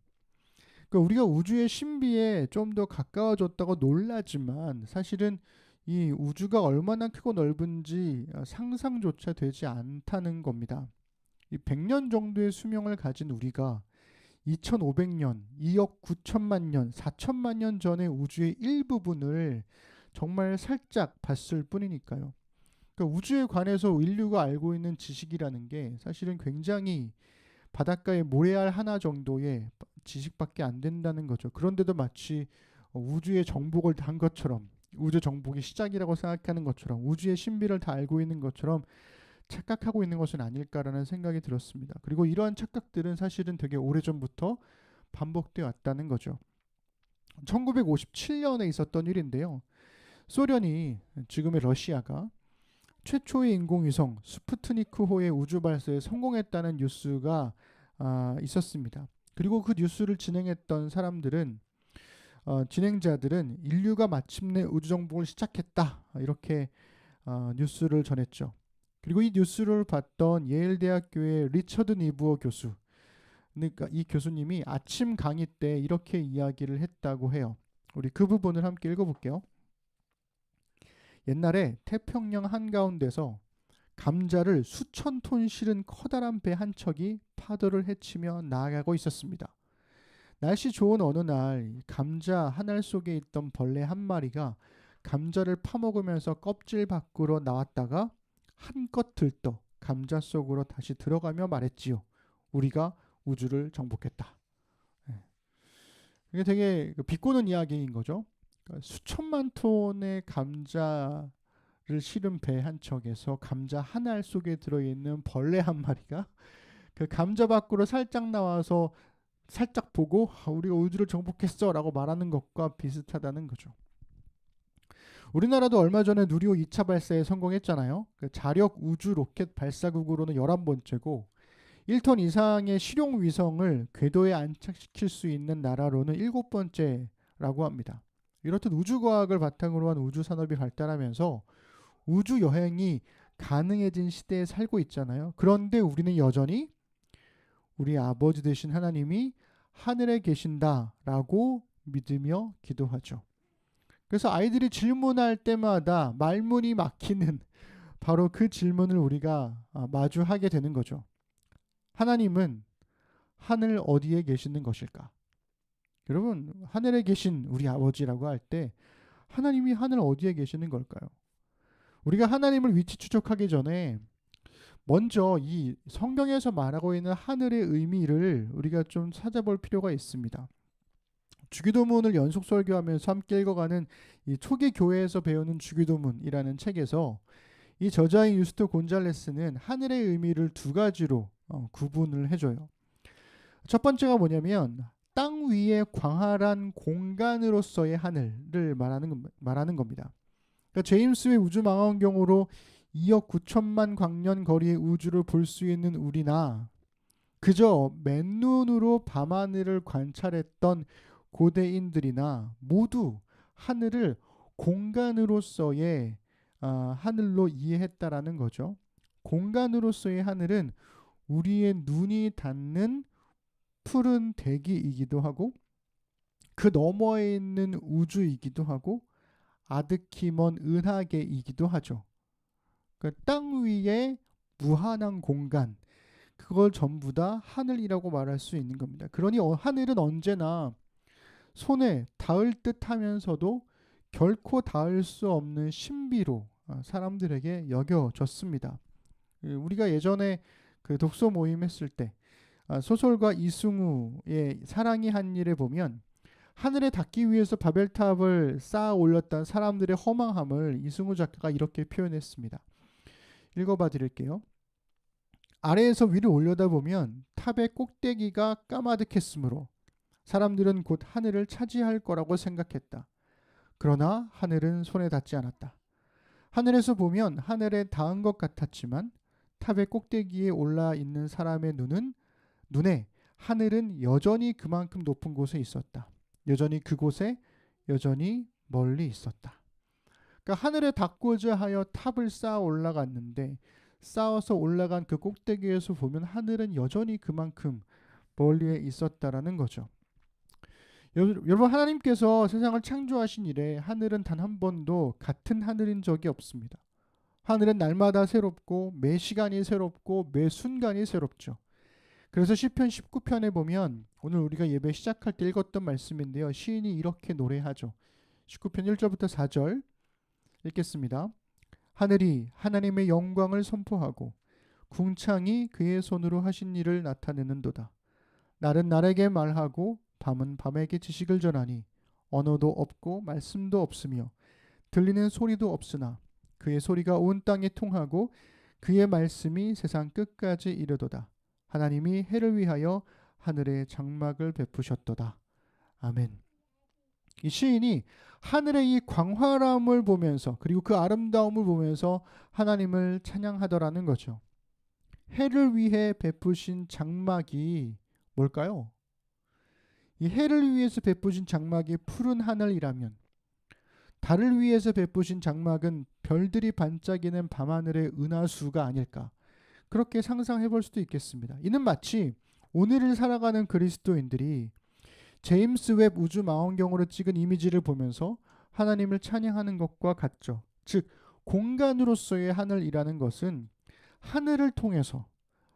그러니까 우리가 우주의 신비에 좀 더 가까워졌다고 놀라지만 사실은 이 우주가 얼마나 크고 넓은지 상상조차 되지 않다는 겁니다. 이 100년 정도의 수명을 가진 우리가 2500년, 2억 9천만 년, 4천만 년 전의 우주의 일부분을 정말 살짝 봤을 뿐이니까요. 그러니까 우주에 관해서 인류가 알고 있는 지식이라는 게 사실은 굉장히 바닷가의 모래알 하나 정도의 지식밖에 안 된다는 거죠. 그런데도 마치 우주의 정복을 한 것처럼, 우주 정복이 시작이라고 생각하는 것처럼, 우주의 신비를 다 알고 있는 것처럼 착각하고 있는 것은 아닐까라는 생각이 들었습니다. 그리고 이러한 착각들은 사실은 되게 오래전부터 반복되어 왔다는 거죠. 1957년에 있었던 일인데요. 소련이, 지금의 러시아가 최초의 인공위성 스푸트니크호의 우주 발사에 성공했다는 뉴스가 있었습니다. 그리고 그 뉴스를 진행했던 사람들은 진행자들은 인류가 마침내 우주 정복을 시작했다 이렇게 뉴스를 전했죠. 그리고 이 뉴스를 봤던 예일 대학교의 리처드 니부어 교수, 그러니까 이 교수님이 아침 강의 때 이렇게 이야기를 했다고 해요. 우리 그 부분을 함께 읽어볼게요. 옛날에 태평양 한가운데서 감자를 수천 톤 실은 커다란 배 한 척이 파도를 헤치며 나아가고 있었습니다. 날씨 좋은 어느 날 감자 한 알 속에 있던 벌레 한 마리가 감자를 파먹으면서 껍질 밖으로 나왔다가 한껏 들떠 감자 속으로 다시 들어가며 말했지요. 우리가 우주를 정복했다. 이게 되게 비꼬는 이야기인 거죠. 그러니까 수천만 톤의 감자를 실은 배 한 척에서 감자 한 알 속에 들어있는 벌레 한 마리가 그 감자 밖으로 살짝 나와서 살짝 보고 우리가 우주를 정복했어 라고 말하는 것과 비슷하다는 거죠. 우리나라도 얼마 전에 누리호 2차 발사에 성공했잖아요. 그 자력 우주 로켓 발사국으로는 11번째고 1톤 이상의 실용 위성을 궤도에 안착시킬 수 있는 나라로는 7번째라고 합니다. 이렇듯 우주과학을 바탕으로 한 우주 산업이 발달하면서 우주 여행이 가능해진 시대에 살고 있잖아요. 그런데 우리는 여전히 우리 아버지 되신 하나님이 하늘에 계신다라고 믿으며 기도하죠. 그래서 아이들이 질문할 때마다 말문이 막히는 바로 그 질문을 우리가 마주하게 되는 거죠. 하나님은 하늘 어디에 계시는 것일까? 여러분, 하늘에 계신 우리 아버지라고 할 때 하나님이 하늘 어디에 계시는 걸까요? 우리가 하나님을 위치 추적하기 전에 먼저 이 성경에서 말하고 있는 하늘의 의미를 우리가 좀 찾아볼 필요가 있습니다. 주기도문을 연속 설교하면서 함께 읽어가는 이 초기 교회에서 배우는 주기도문이라는 책에서 이 저자인 유스토 곤잘레스는 하늘의 의미를 두 가지로 구분을 해줘요. 첫 번째가 뭐냐면 땅 위의 광활한 공간으로서의 하늘을 말하는 겁니다. 그러니까 제임스 웹 우주망원경으로 2억 9천만 광년 거리의 우주를 볼 수 있는 우리나 그저 맨눈으로 밤하늘을 관찰했던 고대인들이나 모두 하늘을 공간으로서의 하늘로 이해했다라는 거죠. 공간으로서의 하늘은 우리의 눈이 닿는 푸른 대기이기도 하고 그 너머에 있는 우주이기도 하고 아득히 먼 은하계이기도 하죠. 그러니까 땅 위에 무한한 공간, 그걸 전부 다 하늘이라고 말할 수 있는 겁니다. 그러니 하늘은 언제나 손에 닿을 듯 하면서도 결코 닿을 수 없는 신비로 사람들에게 여겨졌습니다. 우리가 예전에 그 독서 모임 했을 때 소설가 이승우의 사랑이 한 일에 보면 하늘에 닿기 위해서 바벨탑을 쌓아 올렸던 사람들의 허망함을 이승우 작가가 이렇게 표현했습니다. 읽어봐 드릴게요. 아래에서 위를 올려다보면 탑의 꼭대기가 까마득했으므로 사람들은 곧 하늘을 차지할 거라고 생각했다. 그러나 하늘은 손에 닿지 않았다. 하늘에서 보면 하늘에 닿은 것 같았지만 탑의 꼭대기에 올라 있는 사람의 눈에 하늘은 여전히 그만큼 높은 곳에 있었다. 여전히 그곳에 여전히 멀리 있었다. 그러니까 하늘에 닿고자 하여 탑을 쌓아 올라갔는데 쌓아서 올라간 그 꼭대기에서 보면 하늘은 여전히 그만큼 멀리에 있었다라는 거죠. 여러분, 하나님께서 세상을 창조하신 이래 하늘은 단 한 번도 같은 하늘인 적이 없습니다. 하늘은 날마다 새롭고 매 시간이 새롭고 매 순간이 새롭죠. 그래서 시편 19편에 보면 오늘 우리가 예배 시작할 때 읽었던 말씀인데요. 시인이 이렇게 노래하죠. 19편 1절부터 4절 읽겠습니다. 하늘이 하나님의 영광을 선포하고 궁창이 그의 손으로 하신 일을 나타내는도다. 날은 날에게 말하고 밤은 밤에게 지식을 전하니 언어도 없고 말씀도 없으며 들리는 소리도 없으나 그의 소리가 온 땅에 통하고 그의 말씀이 세상 끝까지 이르도다. 하나님이 해를 위하여 하늘에 장막을 베푸셨도다. 아멘. 이 시인이 하늘의 이 광활함을 보면서 그리고 그 아름다움을 보면서 하나님을 찬양하더라는 거죠. 해를 위해 베푸신 장막이 뭘까요? 이 해를 위해서 베푸신 장막이 푸른 하늘이라면 달을 위해서 베푸신 장막은 별들이 반짝이는 밤하늘의 은하수가 아닐까, 그렇게 상상해 볼 수도 있겠습니다. 이는 마치 오늘을 살아가는 그리스도인들이 제임스 웹 우주 망원경으로 찍은 이미지를 보면서 하나님을 찬양하는 것과 같죠. 즉 공간으로서의 하늘이라는 것은 하늘을 통해서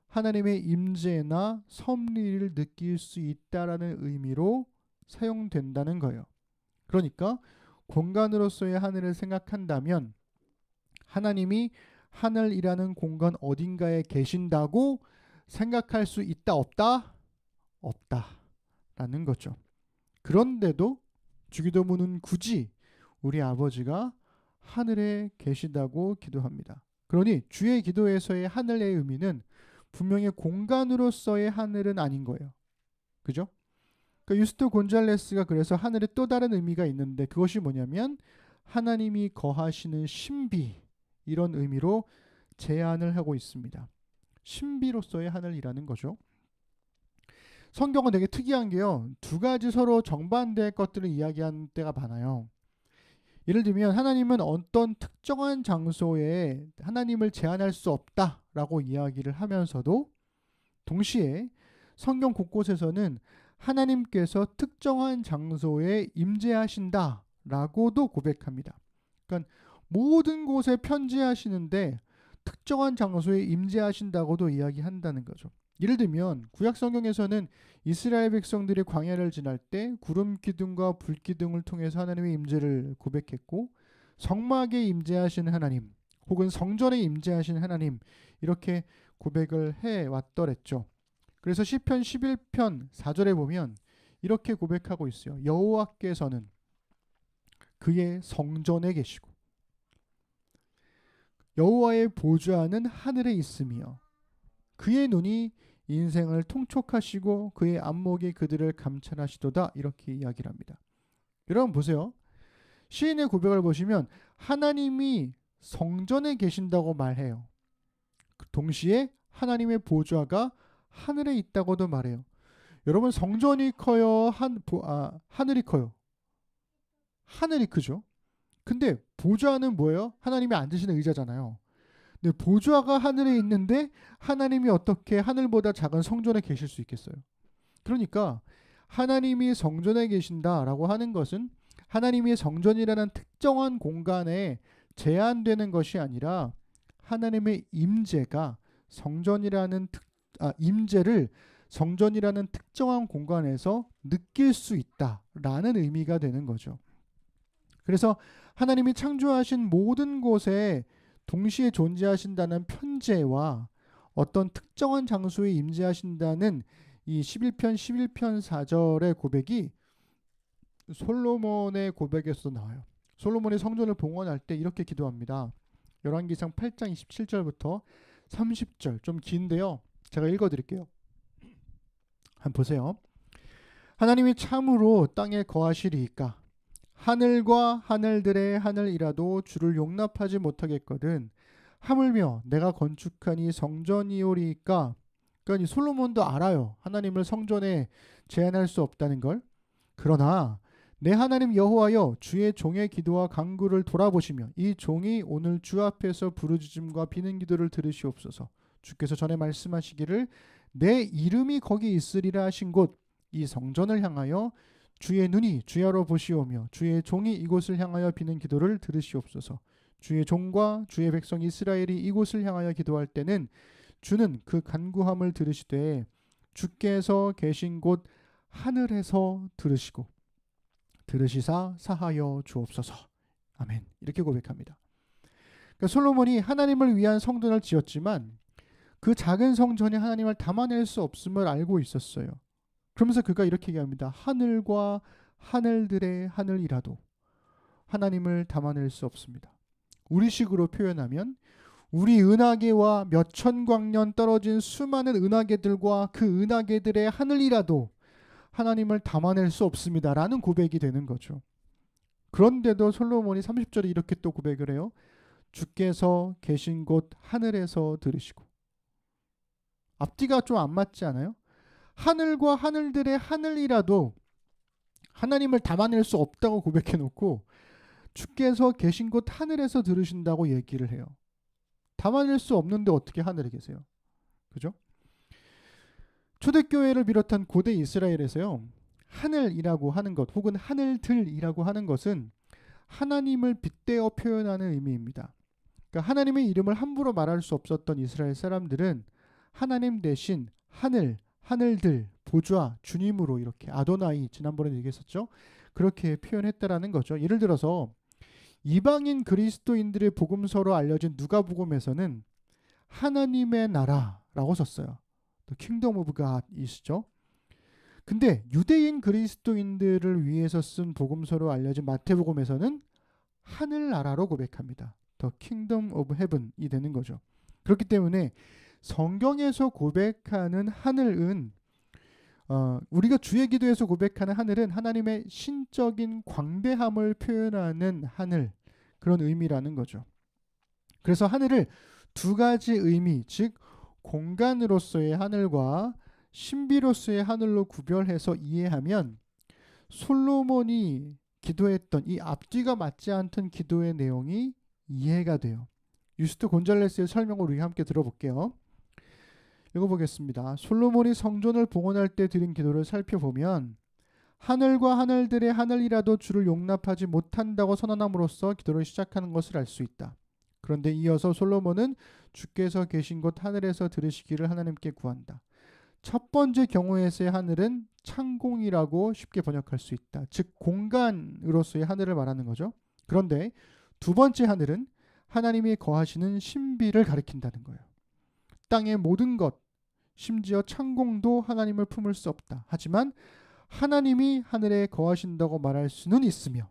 하나님의 임재나 섭리를 느낄 수 있다라는 의미로 사용된다는 거예요. 그러니까 공간으로서의 하늘을 생각한다면 하나님이 하늘이라는 공간 어딘가에 계신다고 생각할 수 있다, 없다? 없다라는 거죠. 그런데도 주기도문은 굳이 우리 아버지가 하늘에 계시다고 기도합니다. 그러니 주의 기도에서의 하늘의 의미는 분명히 공간으로서의 하늘은 아닌 거예요. 그죠? 그러니까 유스토 곤잘레스가 그래서 하늘에 또 다른 의미가 있는데 그것이 뭐냐면 하나님이 거하시는 신비, 이런 의미로 제안을 하고 있습니다. 신비로서의 하늘이라는 거죠. 성경은 되게 특이한 게요. 두 가지 서로 정반대의 것들을 이야기하는 때가 많아요. 예를 들면 하나님은 어떤 특정한 장소에 하나님을 제한할 수 없다라고 이야기를 하면서도 동시에 성경 곳곳에서는 하나님께서 특정한 장소에 임재하신다라고도 고백합니다. 그러니까 모든 곳에 편지하시는데 특정한 장소에 임재하신다고도 이야기한다는 거죠. 예를 들면 구약 성경에서는 이스라엘 백성들이 광야를 지날 때 구름 기둥과 불 기둥을 통해서 하나님의 임재를 고백했고, 성막에 임재하시는 하나님 혹은 성전에 임재하시는 하나님, 이렇게 고백을 해 왔더랬죠. 그래서 시편 11편 4절에 보면 이렇게 고백하고 있어요. 여호와께서는 그의 성전에 계시고 여호와의 보좌는 하늘에 있으며 그의 눈이 인생을 통촉하시고 그의 안목이 그들을 감찰하시도다, 이렇게 이야기를 합니다. 여러분 보세요. 시인의 고백을 보시면 하나님이 성전에 계신다고 말해요. 동시에 하나님의 보좌가 하늘에 있다고도 말해요. 여러분, 성전이 커요? 하늘이 커요? 하늘이 크죠. 근데 보좌는 뭐예요? 하나님이 앉으시는 의자잖아요. 근데 보좌가 하늘에 있는데 하나님이 어떻게 하늘보다 작은 성전에 계실 수 있겠어요? 그러니까 하나님이 성전에 계신다라고 하는 것은 하나님이 성전이라는 특정한 공간에 제한되는 것이 아니라 하나님의 임재가 임재를 성전이라는 특정한 공간에서 느낄 수 있다라는 의미가 되는 거죠. 그래서 하나님이 창조하신 모든 곳에 동시에 존재하신다는 편재와 어떤 특정한 장소에 임재하신다는 이 11편 4절의 고백이 솔로몬의 고백에서 나와요. 솔로몬이 성전을 봉헌할 때 이렇게 기도합니다. 열왕기상 8장 27절부터 30절, 좀 긴데요. 제가 읽어드릴게요. 한번 보세요. 하나님이 참으로 땅에 거하시리이까? 하늘과 하늘들의 하늘이라도 주를 용납하지 못하겠거든. 하물며 내가 건축한 이 성전이오리이까? 그러니까 이 솔로몬도 알아요. 하나님을 성전에 제한할 수 없다는 걸. 그러나 내 하나님 여호와여, 주의 종의 기도와 간구를 돌아보시며 이 종이 오늘 주 앞에서 부르짖음과 비는 기도를 들으시옵소서. 주께서 전에 말씀하시기를 내 이름이 거기 있으리라 하신 곳 이 성전을 향하여 주의 눈이 주야로 보시오며 주의 종이 이곳을 향하여 비는 기도를 들으시옵소서. 주의 종과 주의 백성 이스라엘이 이곳을 향하여 기도할 때는 주는 그 간구함을 들으시되 주께서 계신 곳 하늘에서 들으시사 사하여 주옵소서. 아멘. 이렇게 고백합니다. 그러니까 솔로몬이 하나님을 위한 성전을 지었지만 그 작은 성전이 하나님을 담아낼 수 없음을 알고 있었어요. 그러면서 그가 이렇게 얘기합니다. 하늘과 하늘들의 하늘이라도 하나님을 담아낼 수 없습니다. 우리식으로 표현하면 우리 은하계와 몇천 광년 떨어진 수많은 은하계들과 그 은하계들의 하늘이라도 하나님을 담아낼 수 없습니다 라는 고백이 되는 거죠. 그런데도 솔로몬이 30절에 이렇게 또 고백을 해요. 주께서 계신 곳 하늘에서 들으시고. 앞뒤가 좀 안 맞지 않아요? 하늘과 하늘들의 하늘이라도 하나님을 담아낼 수 없다고 고백해놓고 주께서 계신 곳 하늘에서 들으신다고 얘기를 해요. 담아낼 수 없는데 어떻게 하늘에 계세요? 그죠? 초대교회를 비롯한 고대 이스라엘에서요, 하늘이라고 하는 것 혹은 하늘들이라고 하는 것은 하나님을 빗대어 표현하는 의미입니다. 그러니까 하나님의 이름을 함부로 말할 수 없었던 이스라엘 사람들은 하나님 대신 하늘들, 보좌, 주님으로 이렇게 아도나이, 지난번에 얘기했었죠. 그렇게 표현했다라는 거죠. 예를 들어서 이방인 그리스도인들의 복음서로 알려진 누가복음에서는 하나님의 나라라고 썼어요. The Kingdom of God이시죠. 근데 유대인 그리스도인들을 위해서 쓴 복음서로 알려진 마태복음에서는 하늘나라로 고백합니다. The Kingdom of Heaven이 되는 거죠. 그렇기 때문에 성경에서 고백하는 하늘은 우리가 주의 기도에서 고백하는 하늘은 하나님의 신적인 광대함을 표현하는 하늘, 그런 의미라는 거죠. 그래서 하늘을 두 가지 의미, 즉 공간으로서의 하늘과 신비로서의 하늘로 구별해서 이해하면 솔로몬이 기도했던 이 앞뒤가 맞지 않던 기도의 내용이 이해가 돼요. 유스트 곤잘레스의 설명을 우리 함께 들어볼게요. 읽어보겠습니다. 솔로몬이 성전을 봉헌할 때 드린 기도를 살펴보면 하늘과 하늘들의 하늘이라도 주를 용납하지 못한다고 선언함으로써 기도를 시작하는 것을 알 수 있다. 그런데 이어서 솔로몬은 주께서 계신 곳 하늘에서 들으시기를 하나님께 구한다. 첫 번째 경우에서의 하늘은 창공이라고 쉽게 번역할 수 있다. 즉 공간으로서의 하늘을 말하는 거죠. 그런데 두 번째 하늘은 하나님이 거하시는 신비를 가리킨다는 거예요. 땅의 모든 것, 심지어 창공도 하나님을 품을 수 없다. 하지만 하나님이 하늘에 거하신다고 말할 수는 있으며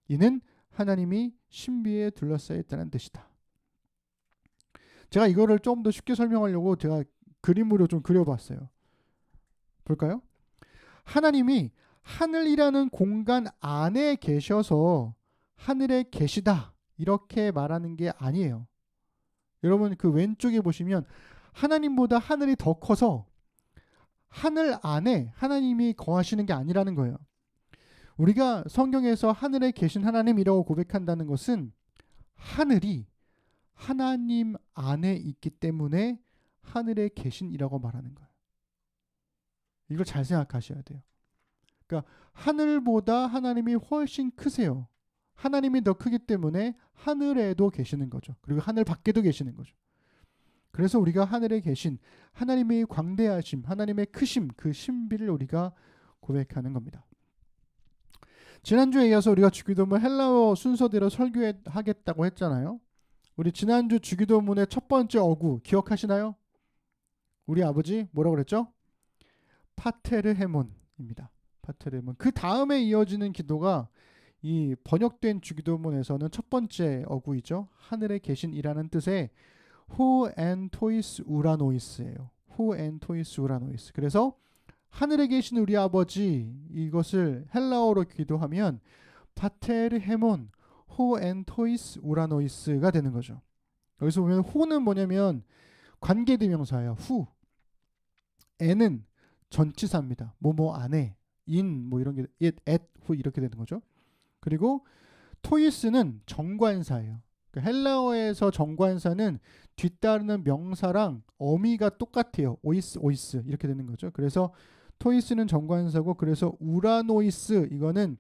이는 하나님이 신비에 둘러싸여 있다는 뜻이다. 제가 이거를 좀 더 쉽게 설명하려고 제가 그림으로 좀 그려봤어요. 볼까요? 하나님이 하늘이라는 공간 안에 계셔서 하늘에 계시다 이렇게 말하는 게 아니에요. 여러분 그 왼쪽에 보시면 하나님보다 하늘이 더 커서 하늘 안에 하나님이 거하시는 게 아니라는 거예요. 우리가 성경에서 하늘에 계신 하나님이라고 고백한다는 것은 하늘이 하나님 안에 있기 때문에 하늘에 계신이라고 말하는 거예요. 이걸 잘 생각하셔야 돼요. 그러니까 하늘보다 하나님이 훨씬 크세요. 하나님이 더 크기 때문에 하늘에도 계시는 거죠. 그리고 하늘 밖에도 계시는 거죠. 그래서 우리가 하늘에 계신 하나님의 광대하심, 하나님의 크심, 그 신비를 우리가 고백하는 겁니다. 지난주에 이어서 우리가 주기도문 헬라어 순서대로 설교하겠다고 했잖아요. 우리 지난주 주기도문의 첫 번째 어구 기억하시나요? 우리 아버지 뭐라고 그랬죠? 파테르 헤몬입니다. 파테르 헤몬. 그 다음에 이어지는 기도가 이 번역된 주기도문에서는 첫 번째 어구이죠. 하늘에 계신이라는 뜻의 호 엔 토이스 우라노이스예요. 호 엔 토이스 우라노이스. 그래서 하늘에 계신 우리 아버지 이것을 헬라어로 기도하면 파테르 헤몬 호 엔 토이스 우라노이스가 되는 거죠. 여기서 보면 호는 뭐냐면 관계대명사예요. 후. 엔은 전치사입니다. 뭐뭐 안에 인 뭐 이런 게 at 후 이렇게 되는 거죠. 그리고 토이스는 정관사예요. 그러니까 헬라어에서 정관사는 뒤따르는 명사랑 어미가 똑같아요. 오이스 오이스 이렇게 되는 거죠. 그래서 토이스는 정관사고 그래서 우라노이스 이거는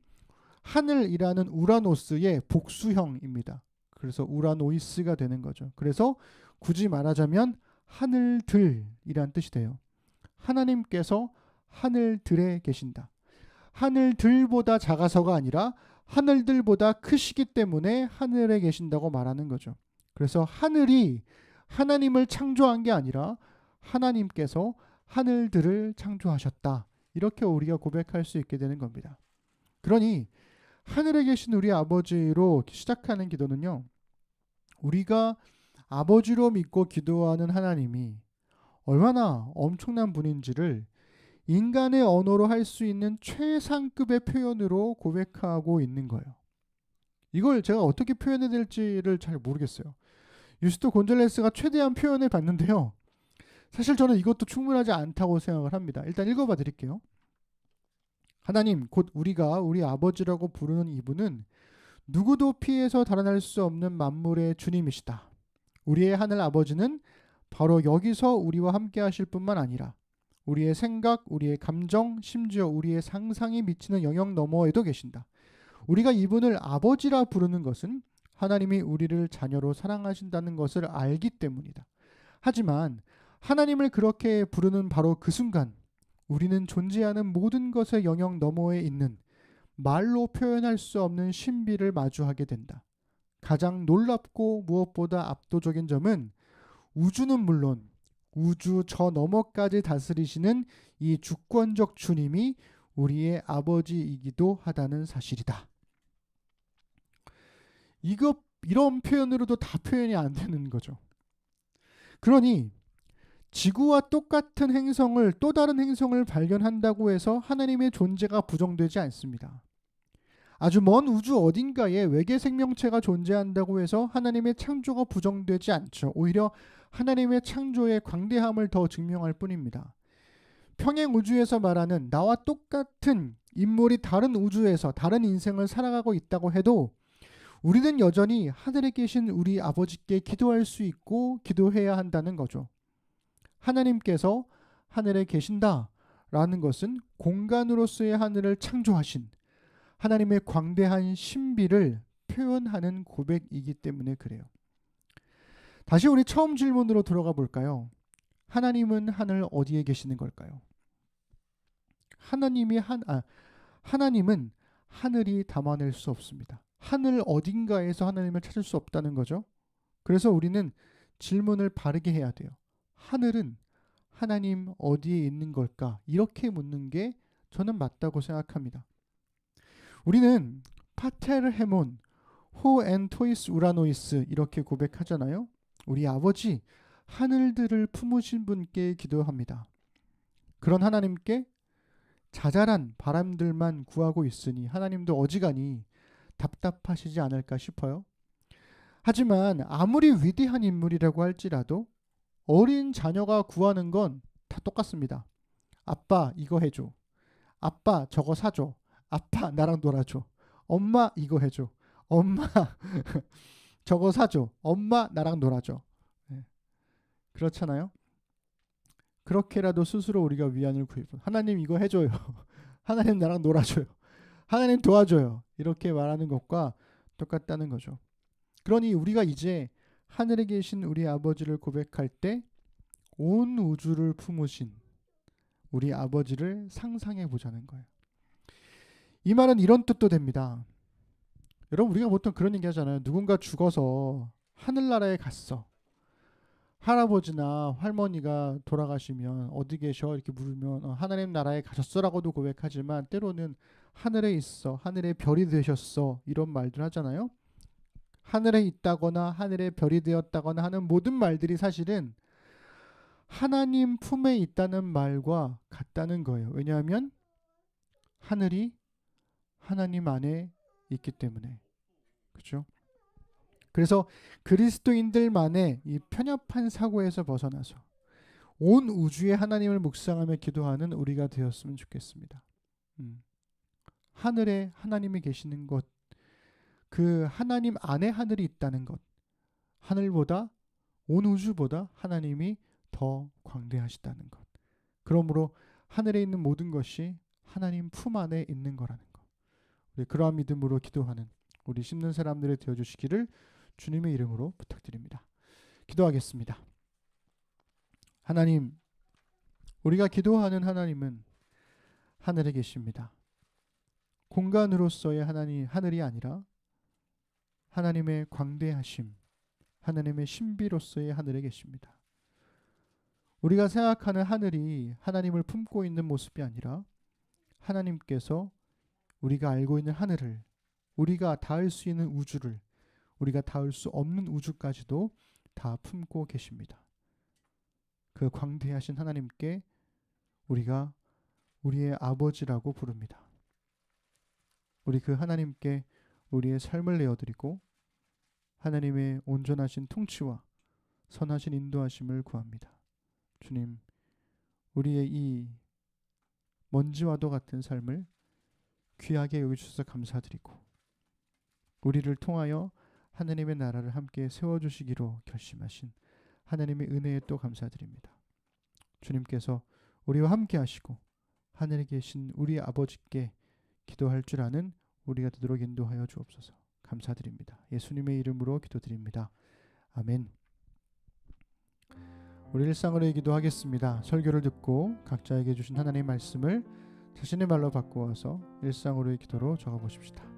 하늘이라는 우라노스의 복수형입니다. 그래서 우라노이스가 되는 거죠. 그래서 굳이 말하자면 하늘들이란 뜻이 돼요. 하나님께서 하늘들에 계신다. 하늘들보다 작아서가 아니라 하늘들보다 크시기 때문에 하늘에 계신다고 말하는 거죠. 그래서 하늘이 하나님을 창조한 게 아니라 하나님께서 하늘들을 창조하셨다. 이렇게 우리가 고백할 수 있게 되는 겁니다. 그러니 하늘에 계신 우리 아버지로 시작하는 기도는요. 우리가 아버지로 믿고 기도하는 하나님이 얼마나 엄청난 분인지를 인간의 언어로 할 수 있는 최상급의 표현으로 고백하고 있는 거예요. 이걸 제가 어떻게 표현해야 될지를 잘 모르겠어요. 유스트 곤잘레스가 최대한 표현해 봤는데요. 사실 저는 이것도 충분하지 않다고 생각을 합니다. 일단 읽어봐 드릴게요. 하나님 곧 우리가 우리 아버지라고 부르는 이분은 누구도 피해서 달아날 수 없는 만물의 주님이시다. 우리의 하늘 아버지는 바로 여기서 우리와 함께 하실 뿐만 아니라 우리의 생각, 우리의 감정, 심지어 우리의 상상이 미치는 영역 너머에도 계신다. 우리가 이분을 아버지라 부르는 것은 하나님이 우리를 자녀로 사랑하신다는 것을 알기 때문이다. 하지만 하나님을 그렇게 부르는 바로 그 순간 우리는 존재하는 모든 것의 영역 너머에 있는 말로 표현할 수 없는 신비를 마주하게 된다. 가장 놀랍고 무엇보다 압도적인 점은 우주는 물론 우주 저 너머까지 다스리시는 이 주권적 주님이 우리의 아버지이기도 하다는 사실이다. 이런 표현으로도 다 표현이 안 되는 거죠. 그러니 지구와 똑같은 행성을 또 다른 행성을 발견한다고 해서 하나님의 존재가 부정되지 않습니다. 아주 먼 우주 어딘가에 외계 생명체가 존재한다고 해서 하나님의 창조가 부정되지 않죠. 오히려 하나님의 창조의 광대함을 더 증명할 뿐입니다. 평행 우주에서 말하는 나와 똑같은 인물이 다른 우주에서 다른 인생을 살아가고 있다고 해도 우리는 여전히 하늘에 계신 우리 아버지께 기도할 수 있고 기도해야 한다는 거죠. 하나님께서 하늘에 계신다라는 것은 공간으로서의 하늘을 창조하신 하나님의 광대한 신비를 표현하는 고백이기 때문에 그래요. 다시 우리 처음 질문으로 들어가 볼까요? 하나님은 하늘 어디에 계시는 걸까요? 하나님은 하늘이 담아낼 수 없습니다. 하늘 어딘가에서 하나님을 찾을 수 없다는 거죠. 그래서 우리는 질문을 바르게 해야 돼요. 하늘은 하나님 어디에 있는 걸까? 이렇게 묻는 게 저는 맞다고 생각합니다. 우리는 파테르 헤몬, 호 엔 토이스 우라노이스 이렇게 고백하잖아요. 우리 아버지 하늘들을 품으신 분께 기도합니다. 그런 하나님께 자잘한 바람들만 구하고 있으니 하나님도 어지간히 답답하시지 않을까 싶어요. 하지만 아무리 위대한 인물이라고 할지라도 어린 자녀가 구하는 건 다 똑같습니다. 아빠 이거 해줘. 아빠 저거 사줘. 아빠 나랑 놀아줘. 엄마 이거 해줘. 엄마 저거 사줘. 엄마 나랑 놀아줘. 네. 그렇잖아요. 그렇게라도 스스로 우리가 위안을 구해보. 하나님 이거 해줘요. 하나님 나랑 놀아줘요. 하나님 도와줘요. 이렇게 말하는 것과 똑같다는 거죠. 그러니 우리가 이제 하늘에 계신 우리 아버지를 고백할 때 온 우주를 품으신 우리 아버지를 상상해 보자는 거예요. 이 말은 이런 뜻도 됩니다. 여러분 우리가 보통 그런 얘기 하잖아요. 누군가 죽어서 하늘나라에 갔어. 할아버지나 할머니가 돌아가시면 어디 계셔? 이렇게 물으면 하나님 나라에 가셨어라고도 고백하지만 때로는 하늘에 있어. 하늘의 별이 되셨어. 이런 말들 하잖아요. 하늘에 있다거나 하늘의 별이 되었다거나 하는 모든 말들이 사실은 하나님 품에 있다는 말과 같다는 거예요. 왜냐하면 하늘이 하나님 안에 있기 때문에. 그렇죠? 그래서 그리스도인들만의 이 편협한 사고에서 벗어나서 온 우주의 하나님을 묵상하며 기도하는 우리가 되었으면 좋겠습니다. 하늘에 하나님이 계시는 것, 그 하나님 안에 하늘이 있다는 것, 하늘보다 온 우주보다 하나님이 더 광대하시다는 것. 그러므로 하늘에 있는 모든 것이 하나님 품 안에 있는 거라는 것. 우리 그러한 믿음으로 기도하는 우리 심는 사람들이 되어주시기를 주님의 이름으로 부탁드립니다. 기도하겠습니다. 하나님, 우리가 기도하는 하나님은 하늘에 계십니다. 공간으로서의 하늘이 아니라 하나님의 광대하심, 하나님의 신비로서의 하늘에 계십니다. 우리가 생각하는 하늘이 하나님을 품고 있는 모습이 아니라 하나님께서 우리가 알고 있는 하늘을, 우리가 닿을 수 있는 우주를, 우리가 닿을 수 없는 우주까지도 다 품고 계십니다. 그 광대하신 하나님께 우리가 우리의 아버지라고 부릅니다. 우리 그 하나님께 우리의 삶을 내어드리고 하나님의 온전하신 통치와 선하신 인도하심을 구합니다. 주님, 우리의 이 먼지와도 같은 삶을 귀하게 여겨주셔서 감사드리고 우리를 통하여 하나님의 나라를 함께 세워주시기로 결심하신 하나님의 은혜에 또 감사드립니다. 주님께서 우리와 함께 하시고 하늘에 계신 우리 아버지께 기도할 줄 아는 우리가 되도록 인도하여 주옵소서. 감사드립니다. 예수님의 이름으로 기도드립니다. 아멘. 우리 일상으로 기도하겠습니다. 설교를 듣고 각자에게 주신 하나님의 말씀을 자신의 말로 바꾸어서 일상으로의 기도로 적어보십시다.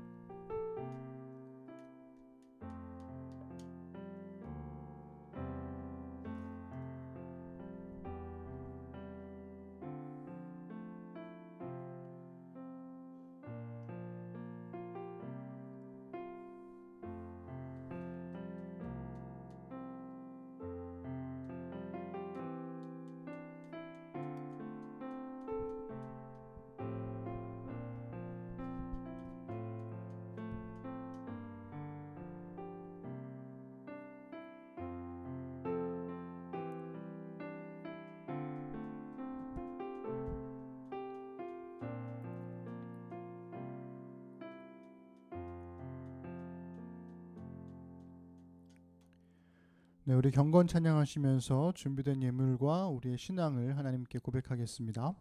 네, 우리 경건 찬양하시면서 준비된 예물과 우리의 신앙을 하나님께 고백하겠습니다.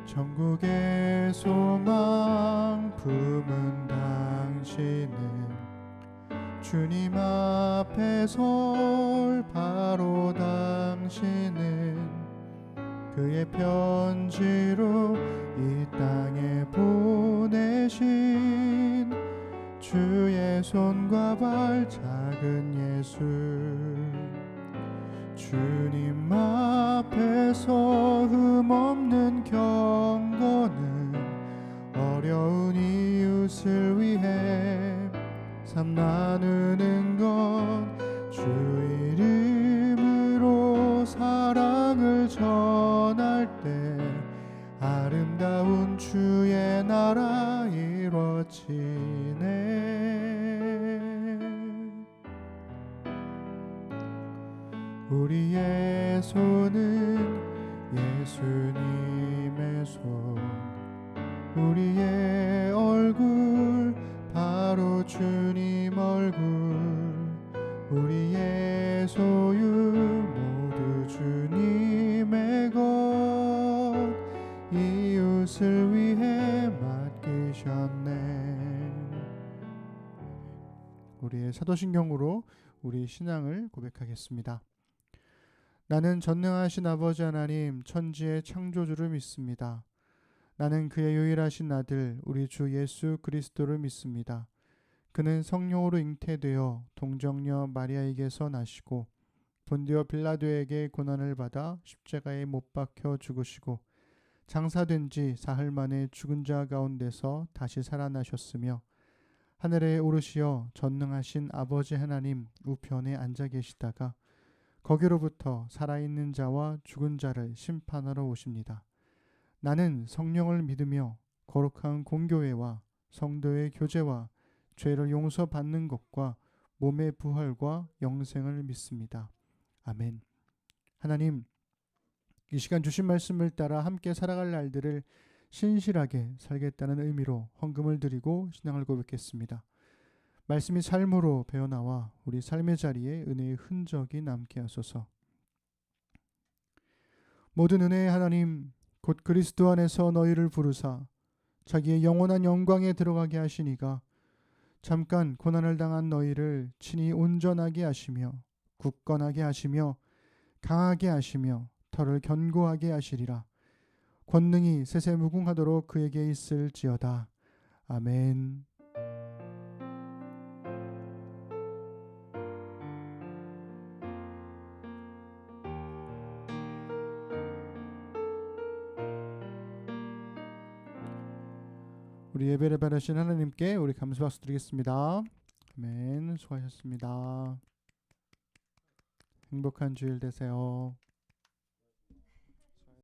전국의 소망 품은 당신은 주님 앞에 설 바로 당신은 그의 편지로 이 땅에 보내신 주의 손과 발 작은 예수 주님 앞에서 흠없는 경건은 어려운 이웃을 위해 삶 나누는 것 주 이름으로 사랑을 전할 때 아름다운 주의 나라 이루어지네. 우리의 손은 예수님의 손 우리의 얼굴 바로 주님 얼굴 우리의 소유 모두 주님의 것 이웃을 위해 맡기셨네. 우리의 사도신경으로 우리 신앙을 고백하겠습니다. 나는 전능하신 아버지 하나님 천지의 창조주를 믿습니다. 나는 그의 유일하신 아들 우리 주 예수 그리스도를 믿습니다. 그는 성령으로 잉태되어 동정녀 마리아에게서 나시고 본디오 빌라도에게 고난을 받아 십자가에 못 박혀 죽으시고 장사된 지 사흘 만에 죽은 자 가운데서 다시 살아나셨으며 하늘에 오르시어 전능하신 아버지 하나님 우편에 앉아 계시다가 거기로부터 살아있는 자와 죽은 자를 심판하러 오십니다. 나는 성령을 믿으며 거룩한 공교회와 성도의 교제와 죄를 용서받는 것과 몸의 부활과 영생을 믿습니다. 아멘. 하나님, 이 시간 주신 말씀을 따라 함께 살아갈 날들을 신실하게 살겠다는 의미로 헌금을 드리고 신앙을 고백했습니다. 말씀이 삶으로 배어나와 우리 삶의 자리에 은혜의 흔적이 남게 하소서. 모든 은혜의 하나님 곧 그리스도 안에서 너희를 부르사 자기의 영원한 영광에 들어가게 하시니가 잠깐 고난을 당한 너희를 친히 온전하게 하시며 굳건하게 하시며 강하게 하시며 털을 견고하게 하시리라. 권능이 세세무궁하도록 그에게 있을지어다. 아멘. 우리 예배를 받으신 하나님께 우리 감사 박수 드리겠습니다. 아멘. 수고하셨습니다. 행복한 주일 되세요.